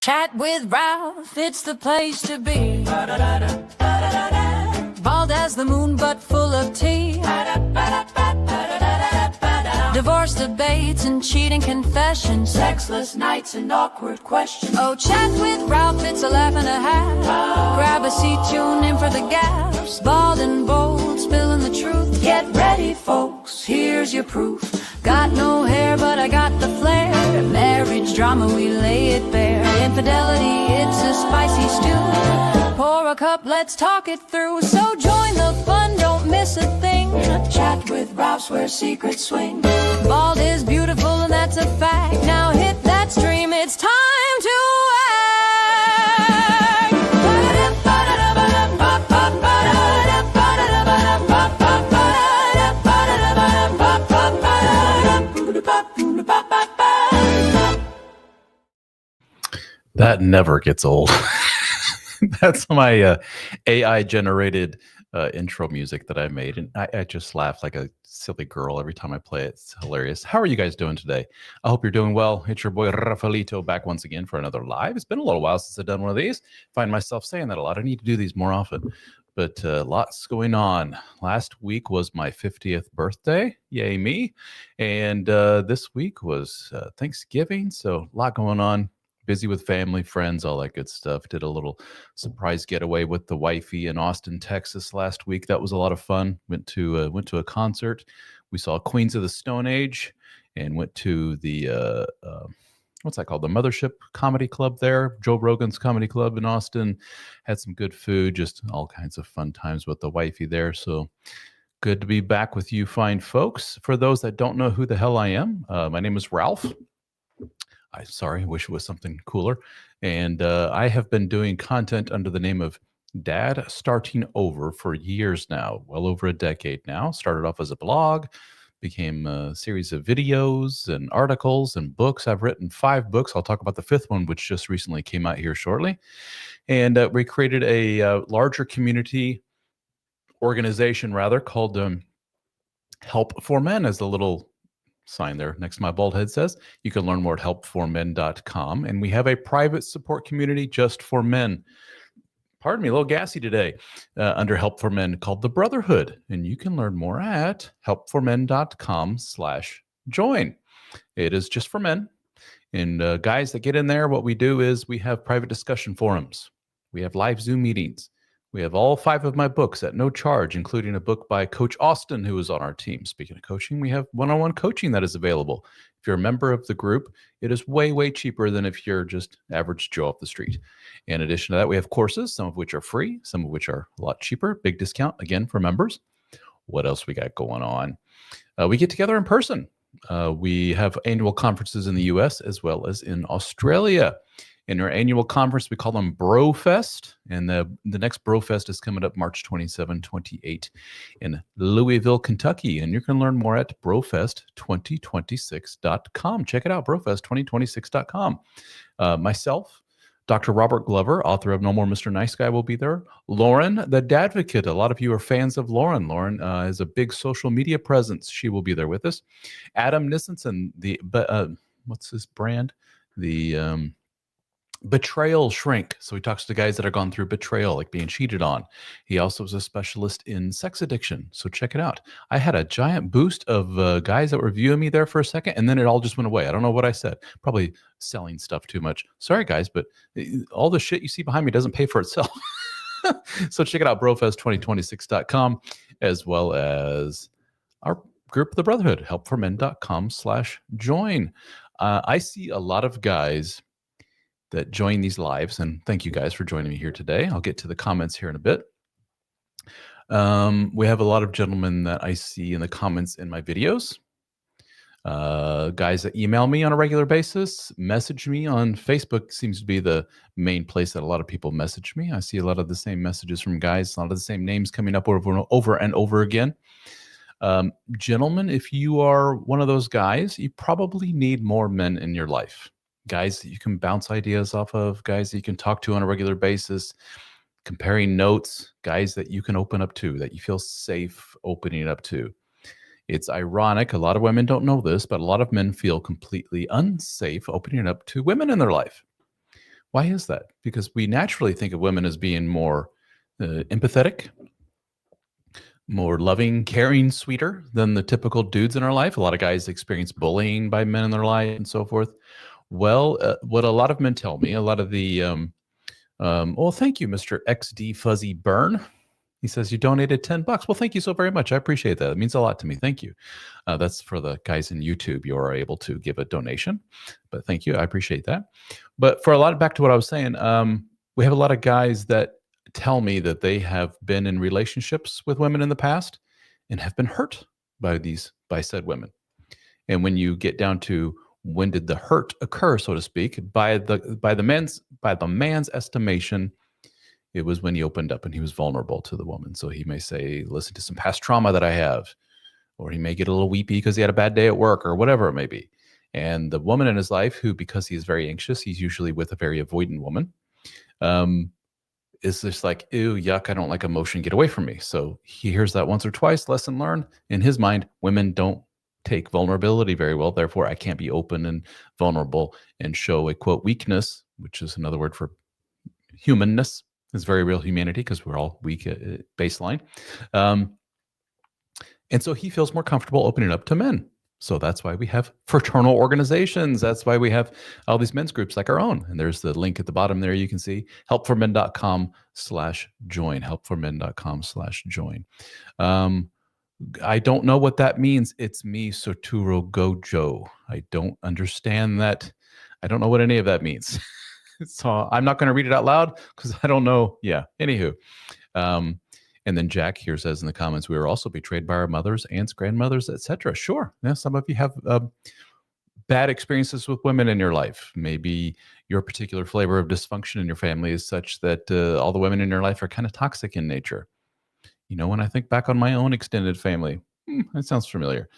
Chat with Ralph, it's the place to be. Bald as the moon, but full of tea. Divorce debates and cheating confessions, sexless nights and awkward questions. Oh, chat with Ralph, it's a laugh and a half. Grab a seat, tune in for the gaps. Bald and bold, spilling the truth. Get ready, folks, here's your proof. Got no hair, but I got the flair. Marriage drama, we lay it bare. Infidelity, it's a spicy stew. Pour a cup, let's talk it through. So join the fun, don't miss a thing. Chat with Ralph's where secrets swing. Bald is beautiful and that's a fact. Now hit that stream, it's time to That never gets old. That's my AI-generated intro music that I made, and I just laugh like a silly girl every time I play it. It's hilarious. How are you guys doing today? I hope you're doing well. It's your boy Rafaelito back once again for another live. It's been a little while since I've done one of these. Find myself saying that a lot. I need to do these more often, but lots going on. Last week was my 50th birthday. Yay me. And this week was Thanksgiving, so a lot going on. Busy with family, friends, all that good stuff. Did a little surprise getaway with the wifey in Austin, Texas last week. That was a lot of fun. Went to a concert. We saw Queens of the Stone Age and went to the what's that called? The Mothership Comedy Club there, Joe Rogan's comedy club in Austin. Had some good food, just all kinds of fun times with the wifey there. So good to be back with you fine folks. For those that don't know who the hell I am, my name is Ralph. I wish it was something cooler. And I have been doing content under the name of Dad Starting Over for years now, well over a decade now. Started off as a blog, became a series of videos and articles and books. I've written 5 books. I'll talk about the 5th one, which just recently came out here shortly. And we created a larger community organization, rather, called Help for Men, as the little sign there next to my bald head says. You can learn more at helpformen.com. And we have a private support community just for men. Pardon me, a little gassy today, under Help for Men, called The Brotherhood. And you can learn more at helpformen.com/join. It is just for men. And guys that get in there, what we do is we have private discussion forums. We have live Zoom meetings. We have all 5 of my books at no charge, including a book by Coach Austin, who is on our team. Speaking of coaching, we have one-on-one coaching that is available. If you're a member of the group, it is way, way cheaper than if you're just average Joe off the street. In addition to that, we have courses, some of which are free, some of which are a lot cheaper. Big discount, again, for members. What else we got going on? We get together in person. We have annual conferences in the U.S. as well as in Australia. In our annual conference, we call them BroFest, and the next BroFest is coming up March 27, 28 in Louisville, Kentucky, and you can learn more at brofest2026.com. Check it out, brofest2026.com. Myself, Dr. Robert Glover, author of No More Mr. Nice Guy, will be there. Lauren, the Dadvocate. A lot of you are fans of Lauren. Lauren has a big social media presence. She will be there with us. Adam Nissenson, what's his brand? The Betrayal Shrink. So he talks to guys that have gone through betrayal, like being cheated on. He also is a specialist in sex addiction. So check it out. I had a giant boost of guys that were viewing me there for a second, and then it all just went away. I don't know what I said. Probably selling stuff too much. Sorry, guys, but all the shit you see behind me doesn't pay for itself. So check it out, brofest2026.com, as well as our group, The Brotherhood, helpformen.com/join. I see a lot of guys that join these lives, and thank you guys for joining me here today. I'll get to the comments here in a bit. We have a lot of gentlemen that I see in the comments in my videos. Guys that email me on a regular basis, message me on Facebook seems to be the main place that a lot of people message me. I see a lot of the same messages from guys, a lot of the same names coming up over and over again. Gentlemen, if you are one of those guys, you probably need more men in your life. Guys that you can bounce ideas off of, guys that you can talk to on a regular basis, comparing notes, guys that you can open up to, that you feel safe opening up to. It's ironic. A lot of women don't know this, but a lot of men feel completely unsafe opening up to women in their life. Why is that? Because we naturally think of women as being more empathetic, more loving, caring, sweeter than the typical dudes in our life. A lot of guys experience bullying by men in their life and so forth. Well, what a lot of men tell me, a lot of the, well, thank you, Mr. XD Fuzzy Burn. He says you donated $10. Well, thank you so very much. I appreciate that. It means a lot to me. Thank you. That's for the guys in YouTube. You are able to give a donation, but thank you. I appreciate that. But for a lot, back to what I was saying, we have a lot of guys that tell me that they have been in relationships with women in the past and have been hurt by said women. And when you get down to when did the hurt occur, so to speak, by the man's estimation, it was when he opened up and he was vulnerable to the woman. So he may say, listen to some past trauma that I have, or he may get a little weepy because he had a bad day at work or whatever it may be. And the woman in his life, who, because he's very anxious, he's usually with a very avoidant woman, is just like, ew, yuck, I don't like emotion, get away from me. So he hears that once or twice, lesson learned. In his mind, women don't take vulnerability very well. Therefore, I can't be open and vulnerable and show a, quote, weakness, which is another word for humanness. It's very real humanity because we're all weak at baseline. And so he feels more comfortable opening up to men. So that's why we have fraternal organizations. That's why we have all these men's groups like our own. And there's the link at the bottom there. You can see helpformen.com/join, helpformen.com/join. I don't know what that means. It's me, Soturo Gojo. I don't understand that. I don't know what any of that means. So I'm not going to read it out loud because I don't know. Yeah. Anywho. And then Jack here says in the comments, we were also betrayed by our mothers, aunts, grandmothers, etc. Sure. Yeah. Some of you have bad experiences with women in your life. Maybe your particular flavor of dysfunction in your family is such that all the women in your life are kind of toxic in nature. You know, when I think back on my own extended family, that sounds familiar.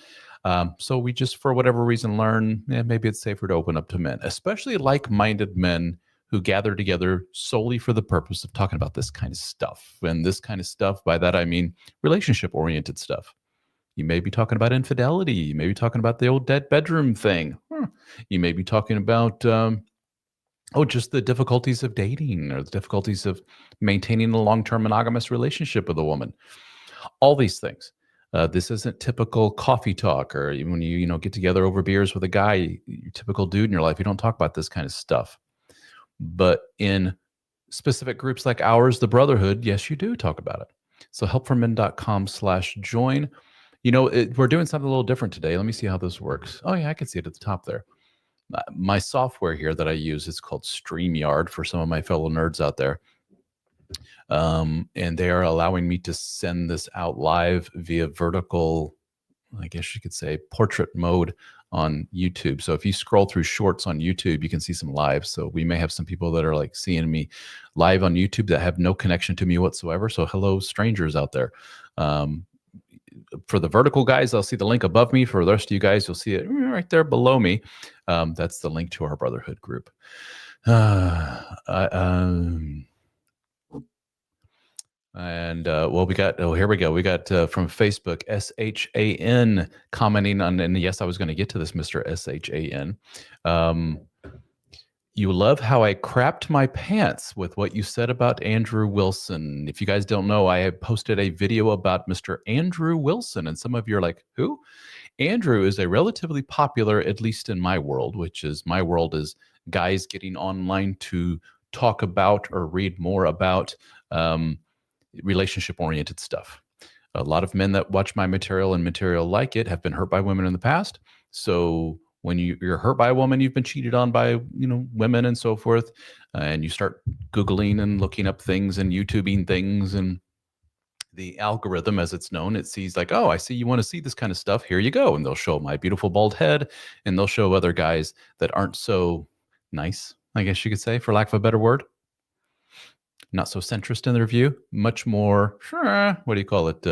So we just, for whatever reason, learn maybe it's safer to open up to men, especially like-minded men who gather together solely for the purpose of talking about this kind of stuff. And this kind of stuff, by that I mean relationship-oriented stuff. You may be talking about infidelity. You may be talking about the old dead bedroom thing. You may be talking about, just the difficulties of dating or the difficulties of maintaining a long-term monogamous relationship with a woman. All these things. This isn't typical coffee talk, or when you get together over beers with a guy, your typical dude in your life. You don't talk about this kind of stuff. But in specific groups like ours, the Brotherhood, yes, you do talk about it. So helpformen.com/join. We're doing something a little different today. Let me see how this works. Oh, yeah, I can see it at the top there. My software here that I use is called StreamYard for some of my fellow nerds out there. And they are allowing me to send this out live via vertical, I guess you could say, portrait mode on YouTube. So if you scroll through shorts on YouTube, you can see some live. So we may have some people that are like seeing me live on YouTube that have no connection to me whatsoever. So hello, strangers out there. For the vertical guys, I'll see the link above me. For the rest of you guys, you'll see it right there below me. That's the link to our Brotherhood group. We got, here we go. We got from Facebook, SHAN commenting on, and yes, I was going to get to this, Mr. SHAN. You love how I crapped my pants with what you said about Andrew Wilson. If you guys don't know, I have posted a video about Mr. Andrew Wilson, and some of you are like, who? Andrew is a relatively popular, at least in my world, which is my world is guys getting online to talk about or read more about relationship-oriented stuff. A lot of men that watch my material and material like it have been hurt by women in the past. So when you're hurt by a woman, you've been cheated on by women and so forth, and you start Googling and looking up things and YouTubing things, and the algorithm, as it's known, it sees like, oh, I see you want to see this kind of stuff. Here you go. And they'll show my beautiful bald head, and they'll show other guys that aren't so nice, I guess you could say, for lack of a better word. Not so centrist in their view, much more, what do you call it?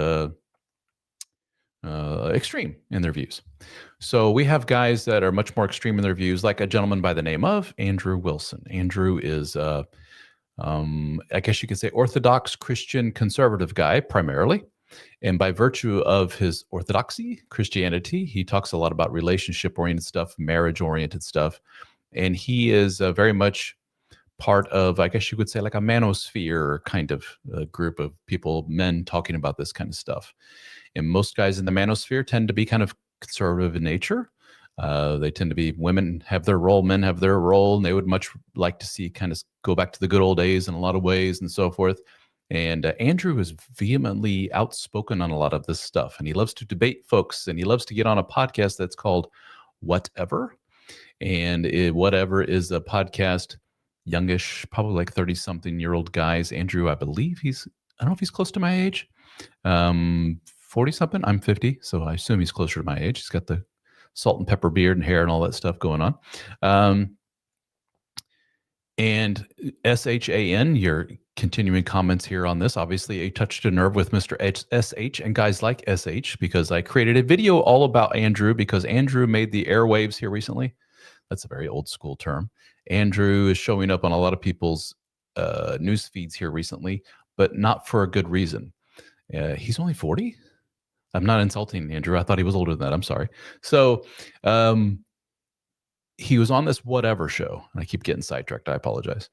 Extreme in their views. So we have guys that are much more extreme in their views, like a gentleman by the name of Andrew Wilson. Andrew is, I guess you could say, Orthodox Christian conservative guy primarily. And by virtue of his orthodoxy, Christianity, he talks a lot about relationship-oriented stuff, marriage-oriented stuff. And he is very much part of, I guess you could say, like a manosphere kind of group of people, men talking about this kind of stuff. And most guys in the manosphere tend to be kind of conservative in nature. They tend to be, women have their role, men have their role, and they would much like to see kind of go back to the good old days in a lot of ways and so forth. And Andrew is vehemently outspoken on a lot of this stuff, and he loves to debate folks, and he loves to get on a podcast that's called Whatever. And Whatever is a podcast, youngish, probably like 30-something-year-old guys. Andrew, I believe I don't know if he's close to my age, 40-something. I'm 50, so I assume he's closer to my age. He's got the salt and pepper beard and hair and all that stuff going on. And SHAN, your continuing comments here on this, obviously I touched a nerve with Mr. SH and guys like SH, because I created a video all about Andrew, because Andrew made the airwaves here recently. That's a very old school term. Andrew is showing up on a lot of people's news feeds here recently, but not for a good reason. He's only 40. I'm not insulting Andrew. I thought he was older than that. I'm sorry. So he was on this Whatever show. And I keep getting sidetracked. I apologize.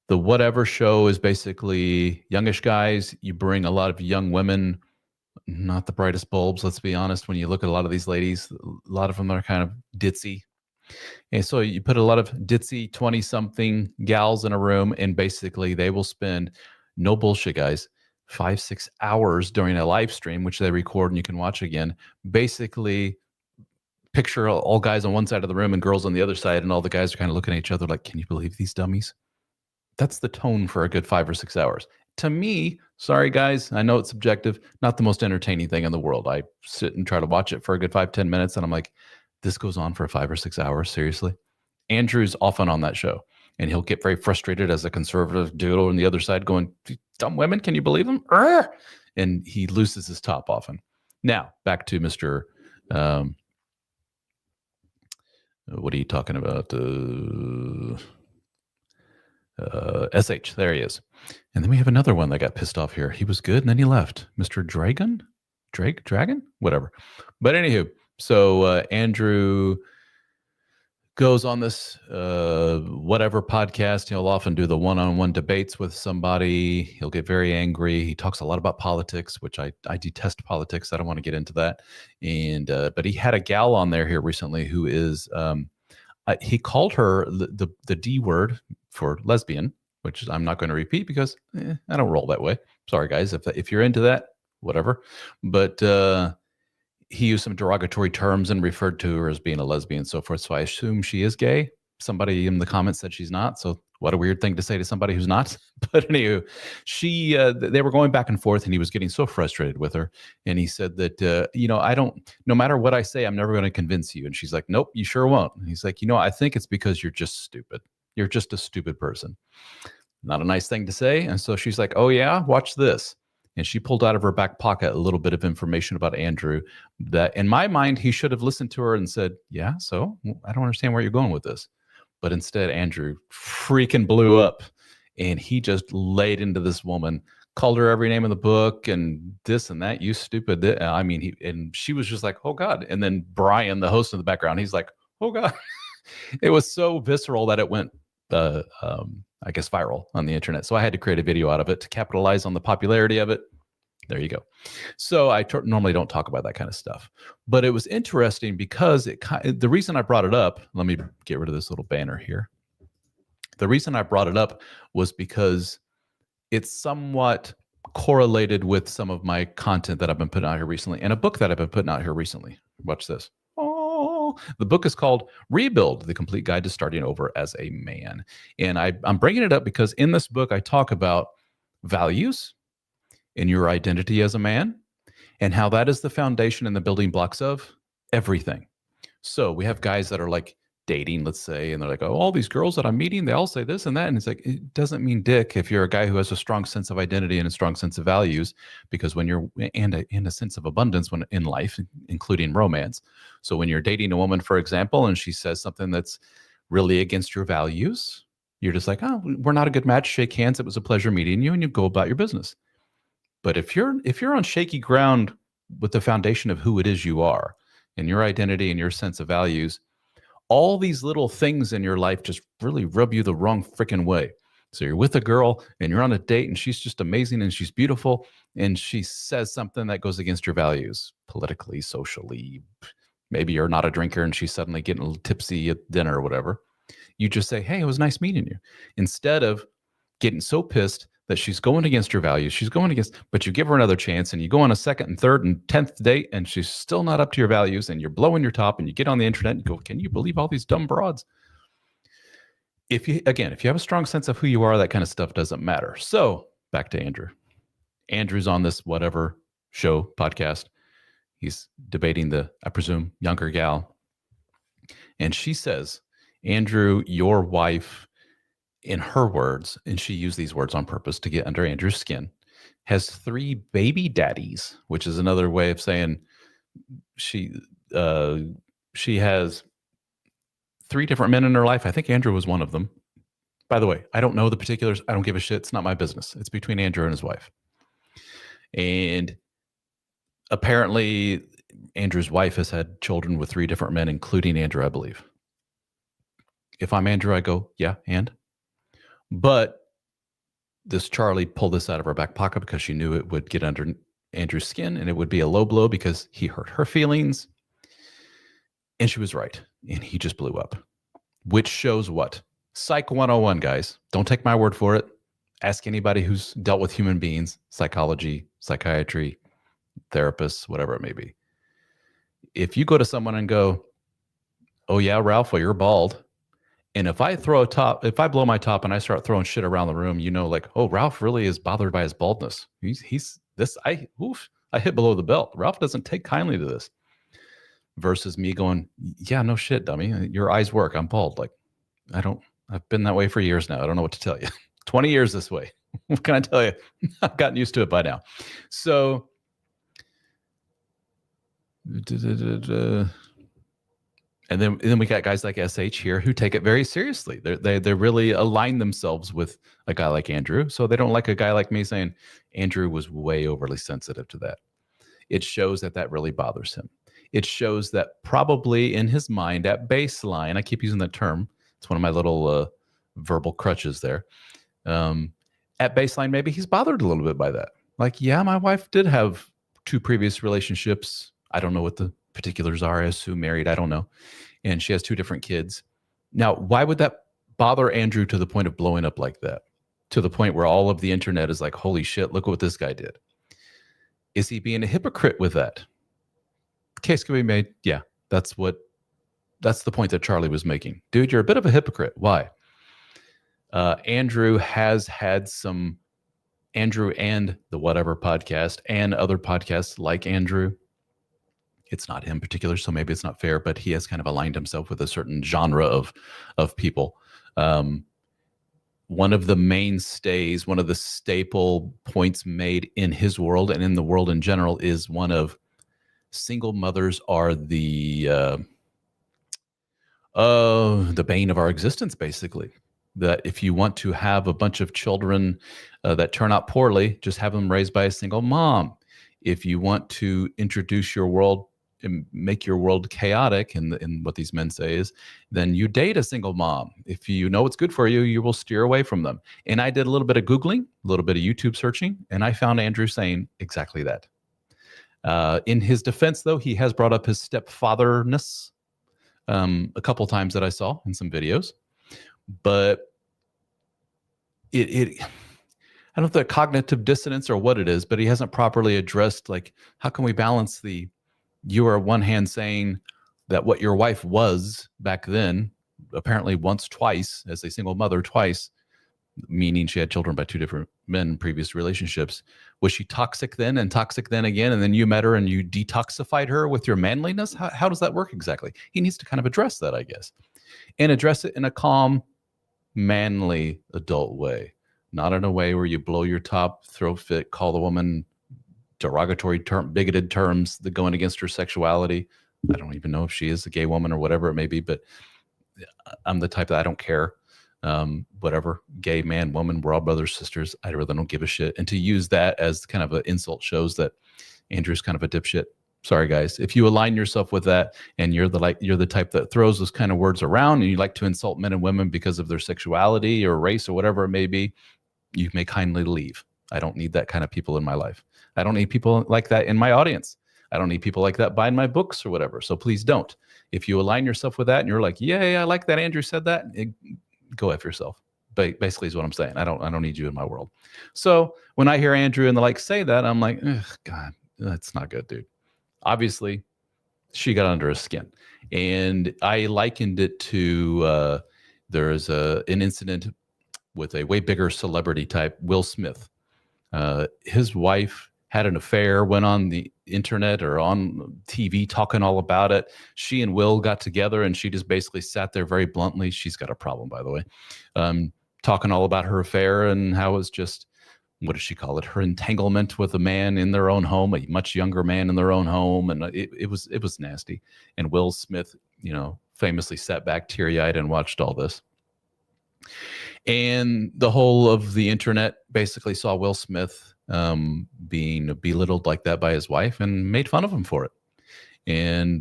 The Whatever show is basically youngish guys. You bring a lot of young women, not the brightest bulbs, let's be honest. When you look at a lot of these ladies, a lot of them are kind of ditzy. And so you put a lot of ditzy 20-something gals in a room, and basically they will spend, no bullshit, guys, 5-6 hours during a live stream, which they record and you can watch again. Basically, picture all guys on one side of the room and girls on the other side, and all the guys are kind of looking at each other like, can you believe these dummies? That's the tone for a good 5 or 6 hours. To me, sorry guys, I know it's subjective, not the most entertaining thing in the world. I sit and try to watch it for a good 5-10 minutes, and I'm like, this goes on for 5 or 6 hours, seriously? Andrew's often on that show, and he'll get very frustrated as a conservative dude on the other side going, dumb women, can you believe them? And he loses his top often. Now, back to Mr. What are you talking about? SH, there he is. And then we have another one that got pissed off here. He was good, and then he left. Mr. Dragon? Dragon? Whatever. But anywho, so Andrew goes on this Whatever podcast. He'll often do the one-on-one debates with somebody. He'll get very angry. He talks a lot about politics, which I detest politics. I don't want to get into that. And but he had a gal on there here recently who is he called her the D word for lesbian, which I'm not going to repeat because I don't roll that way. Sorry guys, if you're into that, whatever. But he used some derogatory terms and referred to her as being a lesbian and so forth. So I assume she is gay. Somebody in the comments said she's not. So what a weird thing to say to somebody who's not. But anyway, they were going back and forth, and he was getting so frustrated with her. And he said that, no matter what I say, I'm never going to convince you. And she's like, nope, you sure won't. And he's like, I think it's because you're just stupid. You're just a stupid person. Not a nice thing to say. And so she's like, oh yeah, watch this. And she pulled out of her back pocket a little bit of information about Andrew that, in my mind, he should have listened to her and said, yeah, so I don't understand where you're going with this. But instead, Andrew freaking blew up, and he just laid into this woman, called her every name in the book and this and that, you stupid. And she was just like, oh God. And then Brian, the host in the background, he's like, oh God. It was so visceral that it went, I guess, viral on the internet. So I had to create a video out of it to capitalize on the popularity of it. There you go. So I normally don't talk about that kind of stuff, but it was interesting because the reason I brought it up, let me get rid of this little banner here. The reason I brought it up was because it's somewhat correlated with some of my content that I've been putting out here recently, and a book that I've been putting out here recently. Watch this. The book is called Rebuild, The Complete Guide to Starting Over as a Man. And I'm bringing it up because in this book, I talk about values in your identity as a man and how that is the foundation and the building blocks of everything. So we have guys that are like dating, let's say, and they're like, oh, all these girls that I'm meeting, they all say this and that. And it's like, it doesn't mean dick if you're a guy who has a strong sense of identity and a strong sense of values, because when you're and a sense of abundance when in life, including romance. So when you're dating a woman, for example, and she says something that's really against your values, you're just like, oh, we're not a good match. Shake hands. It was a pleasure meeting you, and you go about your business. But if you're on shaky ground with the foundation of who it is you are and your identity and your sense of values, all these little things in your life just really rub you the wrong freaking way. So you're with a girl and you're on a date and she's just amazing and she's beautiful and she says something that goes against your values politically, socially. Maybe you're not a drinker and she's suddenly getting a little tipsy at dinner or whatever. You just say, hey, it was nice meeting you. Instead of getting so pissed that she's going against your values, but you give her another chance and you go on a second and third and 10th date and she's still not up to your values and you're blowing your top and you get on the internet and you go, can you believe all these dumb broads? If you have a strong sense of who you are, that kind of stuff doesn't matter. So back to Andrew. Andrew's on this whatever show, podcast. He's debating the, I presume, younger gal. And she says, Andrew, your wife, in her words, and she used these words on purpose to get under Andrew's skin, has 3 baby daddies, which is another way of saying she has 3 different men in her life. I think Andrew was one of them. By the way, I don't know the particulars. I don't give a shit. It's not my business. It's between Andrew and his wife. And apparently, Andrew's wife has had children with 3 different men, including Andrew, I believe. If I'm Andrew, I go, yeah, and? But this Charlie pulled this out of her back pocket because she knew it would get under Andrew's skin and it would be a low blow because he hurt her feelings. And she was right. And he just blew up. Which shows what? Psych 101, guys. Don't take my word for it. Ask anybody who's dealt with human beings, psychology, psychiatry, therapists, whatever it may be. If you go to someone and go, oh yeah, Ralph, well, you're bald. And if I blow my top and I start throwing shit around the room, like, oh, Ralph really is bothered by his baldness. I hit below the belt. Ralph doesn't take kindly to this. Versus me going, yeah, no shit, dummy. Your eyes work. I'm bald. Like, I've been that way for years now. I don't know what to tell you. 20 years this way. What can I tell you? I've gotten used to it by now. So, and then we got guys like SH here who take it very seriously. They really align themselves with a guy like Andrew. So they don't like a guy like me saying Andrew was way overly sensitive to that. It shows that really bothers him. It shows that probably in his mind at baseline, I keep using that term. It's one of my little verbal crutches there. At baseline, maybe he's bothered a little bit by that. Like, yeah, my wife did have 2 previous relationships. I don't know what the particulars are. I assume married. I don't know. And she has 2 different kids. Now, why would that bother Andrew to the point of blowing up like that? To the point where all of the internet is like, holy shit, look what this guy did. Is he being a hypocrite with that? Case can be made. Yeah, that's the point that Charlie was making. Dude, you're a bit of a hypocrite. Why? Andrew has had some, Andrew and the Whatever podcast and other podcasts like Andrew. It's not him in particular, so maybe it's not fair, but he has kind of aligned himself with a certain genre of people. One of the mainstays, one of the staple points made in his world and in the world in general is one of single mothers are the bane of our existence, basically. That if you want to have a bunch of children that turn out poorly, just have them raised by a single mom. If you want to introduce your world and make your world chaotic, and what these men say is, then you date a single mom. If you know what's good for you, you will steer away from them. And I did a little bit of Googling, a little bit of YouTube searching, and I found Andrew saying exactly that. In his defense, though, he has brought up his stepfatherness a couple times that I saw in some videos. But I don't know if the cognitive dissonance or what it is, but he hasn't properly addressed, like, how can we balance you are one hand saying that what your wife was back then, apparently once, twice, as a single mother, twice, meaning she had children by 2 different men in previous relationships. Was she toxic then and toxic then again? And then you met her and you detoxified her with your manliness? How does that work exactly? He needs to kind of address that, I guess, and address it in a calm, manly, adult way, not in a way where you blow your top, throw fit, call the woman derogatory bigoted terms that going against her sexuality. I don't even know if she is a gay woman or whatever it may be, but I'm the type that I don't care. Whatever, gay man, woman, we're all brothers, sisters. I really don't give a shit. And to use that as kind of an insult shows that Andrew's kind of a dipshit. Sorry, guys. If you align yourself with that and you're the type that throws those kind of words around and you like to insult men and women because of their sexuality or race or whatever it may be, you may kindly leave. I don't need that kind of people in my life. I don't need people like that in my audience. I don't need people like that buying my books or whatever. So please don't. If you align yourself with that and you're like, yeah, I like that Andrew said that, go F yourself. Basically is what I'm saying. I don't need you in my world. So when I hear Andrew and the like say that, I'm like, God, that's not good, dude. Obviously, she got under his skin. And I likened it to there is an incident with a way bigger celebrity type, Will Smith. His wife had an affair, went on the internet or on TV talking all about it. She and Will got together and she just basically sat there very bluntly. She's got a problem, by the way, talking all about her affair and how it's just, what does she call it? Her entanglement with a man in their own home, a much younger man in their own home. And it was nasty. And Will Smith, famously sat back teary-eyed and watched all this. And the whole of the internet basically saw Will Smith being belittled like that by his wife and made fun of him for it and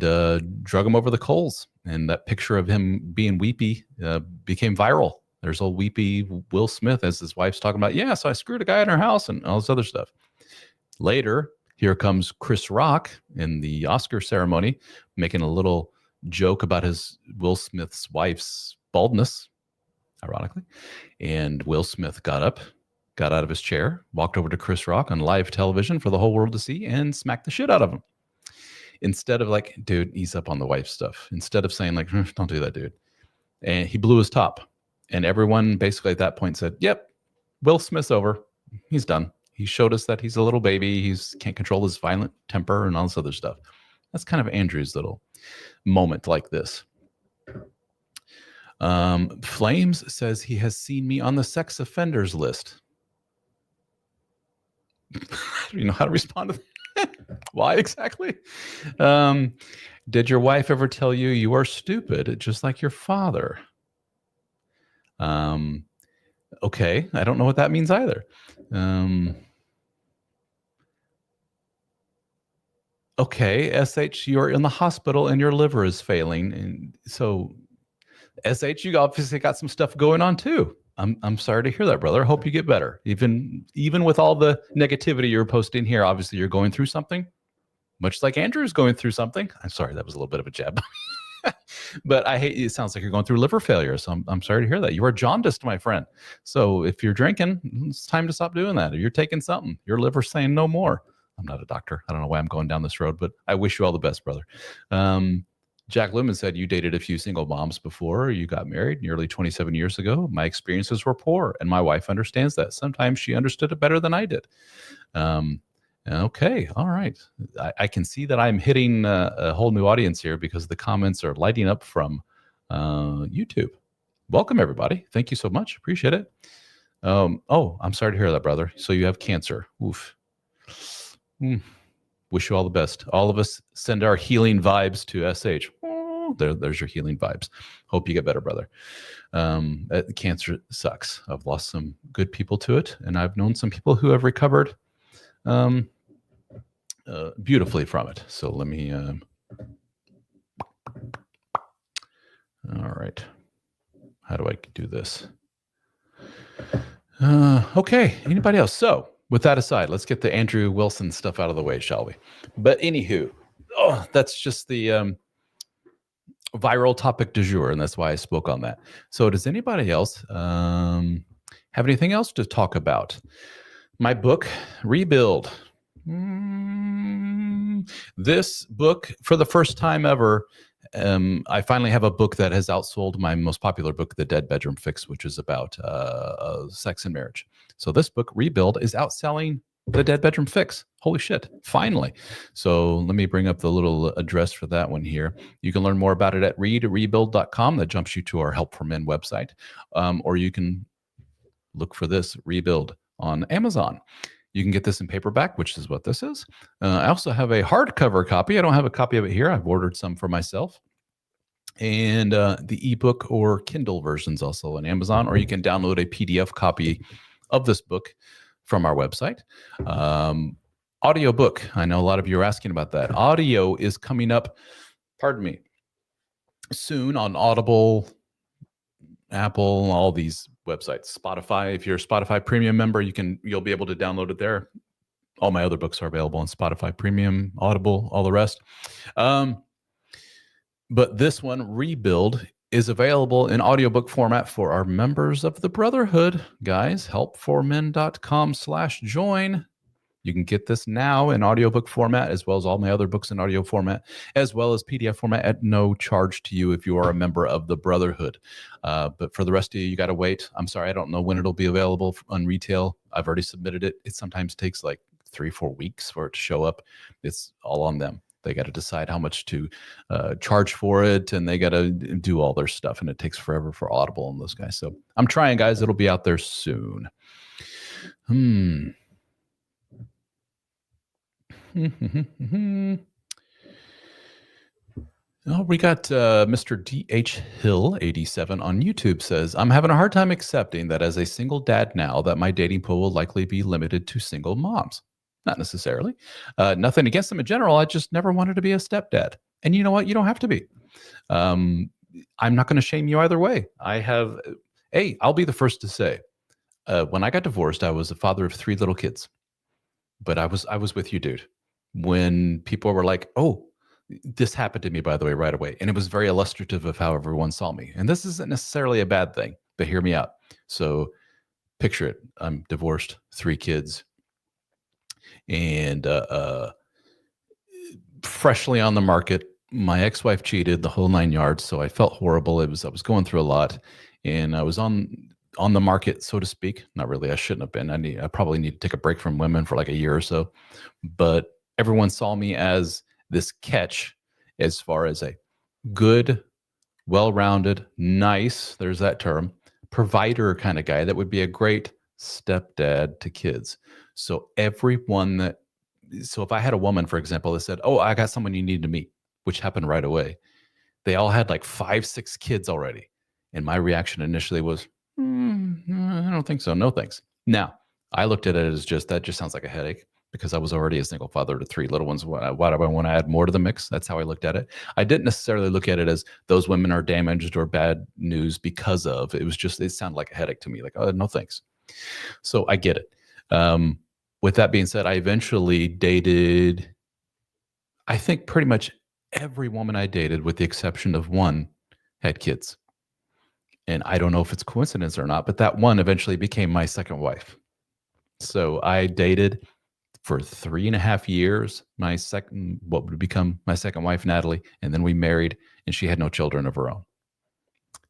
drug him over the coals. And that picture of him being weepy became viral. There's old weepy Will Smith as his wife's talking about, yeah, so I screwed a guy in her house and all this other stuff. Later, here comes Chris Rock in the Oscar ceremony making a little joke about his Will Smith's wife's baldness, ironically. And Will Smith got up, got out of his chair, walked over to Chris Rock on live television for the whole world to see and smacked the shit out of him. Instead of like, dude, ease up on the wife stuff. Instead of saying like, don't do that, dude. And he blew his top. And everyone basically at that point said, yep, Will Smith's over. He's done. He showed us that he's a little baby. He can't control his violent temper and all this other stuff. That's kind of Andrew's little moment like this. Flames says he has seen me on the sex offenders list. You know how to respond to that? Why exactly? Did your wife ever tell you you are stupid, just like your father? Okay, I don't know what that means either. Okay, SH, you're in the hospital and your liver is failing. And so, SH, you obviously got some stuff going on too. I'm sorry to hear that, brother. I hope you get better. Even with all the negativity you're posting here, obviously you're going through something, much like Andrew's going through something. I'm sorry, that was a little bit of a jab. But it sounds like you're going through liver failure. So I'm sorry to hear that. You are jaundiced, my friend. So if you're drinking, it's time to stop doing that. If you're taking something, your liver's saying no more. I'm not a doctor. I don't know why I'm going down this road, but I wish you all the best, brother. Jack Lumen said you dated a few single moms before you got married nearly 27 years ago. My experiences were poor, and my wife understands that. Sometimes she understood it better than I did. Okay, all right. I can see that I'm hitting a whole new audience here because the comments are lighting up from YouTube. Welcome, everybody. Thank you so much. Appreciate it. Oh, I'm sorry to hear that, brother. So you have cancer. Oof. Wish you all the best. All of us send our healing vibes to SH. There's your healing vibes. Hope you get better, brother. Cancer sucks. I've lost some good people to it, and I've known some people who have recovered beautifully from it. So let me all right, how do I do this? Okay, anybody else? So with that aside, let's get the Andrew Wilson stuff out of the way, shall we? But anywho, that's just the viral topic du jour, and that's why I spoke on that. So does anybody else have anything else to talk about? My book, Rebuild. This book, for the first time ever, I finally have a book that has outsold my most popular book, The Dead Bedroom Fix, which is about sex and marriage. So this book, Rebuild, is outselling The Dead Bedroom Fix. Holy shit, finally. So let me bring up the little address for that one here. You can learn more about it at readrebuild.com. That jumps you to our Help for Men website. Or you can look for this, Rebuild, on Amazon. You can get this in paperback, which is what this is. I also have a hardcover copy. I don't have a copy of it here. I've ordered some for myself. And the ebook or Kindle versions also on Amazon, or you can download a PDF copy of this book from our website. Audiobook. I know a lot of you are asking about that. Audio is coming up, pardon me, soon on Audible, Apple, all these websites. Spotify. If you're a Spotify Premium member, you'll be able to download it there. All my other books are available on Spotify Premium, Audible, all the rest. But this one, Rebuild, is available in audiobook format for our members of the Brotherhood. Guys, helpformen.com/join. You can get this now in audiobook format, as well as all my other books in audio format, as well as PDF format at no charge to you if you are a member of the Brotherhood. But for the rest of you, you got to wait. I'm sorry, I don't know when it'll be available on retail. I've already submitted it. It sometimes takes like 3-4 weeks for it to show up. It's all on them. They got to decide how much to charge for it, and they got to do all their stuff, and it takes forever for Audible and those guys. So I'm trying, guys. It'll be out there soon. Oh, we got Mr. D.H. Hill 87 on YouTube says, I'm having a hard time accepting that as a single dad now that my dating pool will likely be limited to single moms. Not necessarily. Nothing against them in general. I just never wanted to be a stepdad. And you know what? You don't have to be. I'm not going to shame you either way. I'll be the first to say, when I got divorced, I was a father of 3 little kids. But I was with you, dude. When people were like, oh, this happened to me, by the way, right away. And it was very illustrative of how everyone saw me. And this isn't necessarily a bad thing, but hear me out. So picture it. I'm divorced, 3 kids, and freshly on the market. My ex-wife cheated, the whole 9 yards. So I felt horrible. I was going through a lot, and I was on the market, so to speak. Not really. I shouldn't have been. I probably need to take a break from women for like a year or so. But everyone saw me as this catch, as far as a good, well-rounded, nice, there's that term, provider kind of guy that would be a great stepdad to kids. So if I had a woman, for example, that said, oh, I got someone you need to meet, which happened right away. They all had like 5-6 kids already. And my reaction initially was, I don't think so. No, thanks. Now, I looked at it as that just sounds like a headache, because I was already a single father to 3 little ones. Why do I want to add more to the mix? That's how I looked at it. I didn't necessarily look at it as those women are damaged or bad news because of. It sounded like a headache to me. Like, oh, no, thanks. So I get it. With that being said, I eventually dated, I think pretty much every woman I dated, with the exception of one, had kids. And I don't know if it's coincidence or not, but that one eventually became my second wife. So I dated for 3.5 years what would become my second wife, Natalie, and then we married, and she had no children of her own.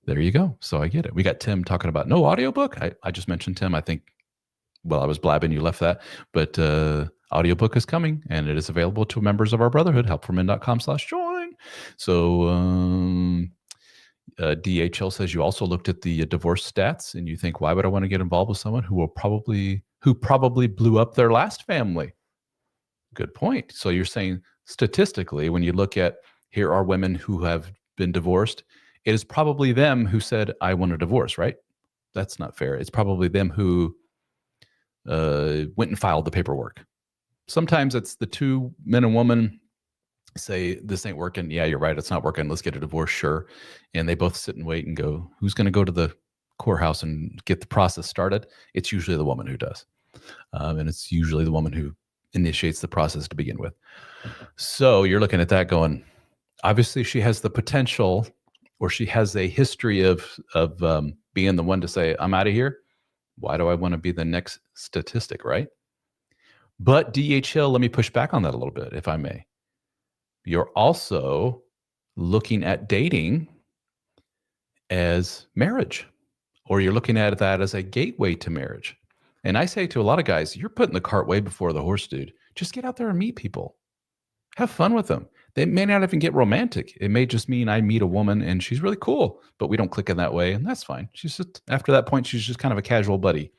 There you go. So I get it. We got Tim talking about no audiobook. I just mentioned Tim. I think, well, I was blabbing, you left that, but audiobook is coming, and it is available to members of our Brotherhood, helpformen.com/join. So DHL says you also looked at the divorce stats, and you think, why would I want to get involved with someone who probably blew up their last family? Good point. So you're saying statistically, when you look at, here are women who have been divorced, it is probably them who said, I want a divorce, right? That's not fair. It's probably them who went and filed the paperwork. Sometimes it's the 2 men and woman say, this ain't working. Yeah, you're right. It's not working. Let's get a divorce. Sure. And they both sit and wait and go, who's going to go to the courthouse and get the process started? It's usually the woman who does. And it's usually the woman who initiates the process to begin with. So you're looking at that going, obviously she has the potential, or she has a history of being the one to say, I'm out of here. Why do I want to be the next statistic, right? But DHL, let me push back on that a little bit, if I may. You're also looking at dating as marriage, or you're looking at that as a gateway to marriage. And I say to a lot of guys, you're putting the cart way before the horse, dude. Just get out there and meet people. Have fun with them. They may not even get romantic. It may just mean I meet a woman and she's really cool, but we don't click in that way, and that's fine. She's just, after that point, she's just kind of a casual buddy.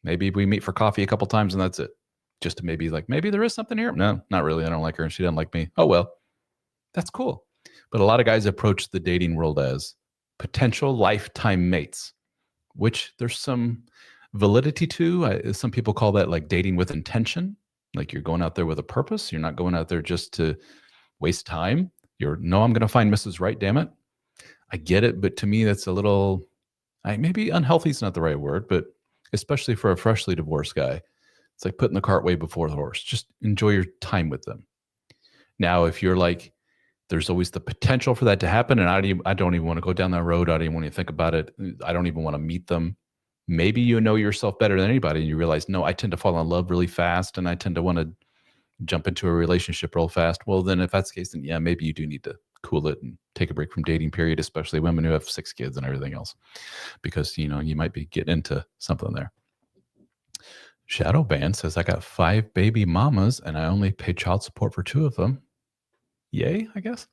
Maybe we meet for coffee a couple times and that's it. Just to maybe there is something here. No, not really. I don't like her and she doesn't like me. Oh, well, that's cool. But a lot of guys approach the dating world as potential lifetime mates, which there's some validity to. Some people call that like dating with intention. Like you're going out there with a purpose. You're not going out there just to waste time. No, I'm going to find Mrs. Right, damn it. I get it, but to me, that's a little, maybe unhealthy is not the right word, but especially for a freshly divorced guy, it's like putting the cart way before the horse. Just enjoy your time with them. Now, if you're like, there's always the potential for that to happen, and I don't even want to go down that road. I don't even want to think about it. I don't even want to meet them. Maybe you know yourself better than anybody, and you realize, no, I tend to fall in love really fast, and I tend to want to jump into a relationship real fast. Well, then if that's the case, then yeah, maybe you do need to cool it and take a break from dating, period, especially women who have 6 kids and everything else, because, you might be getting into something there. Shadow Band says, I got 5 baby mamas and I only pay child support for 2 of them. Yay, I guess.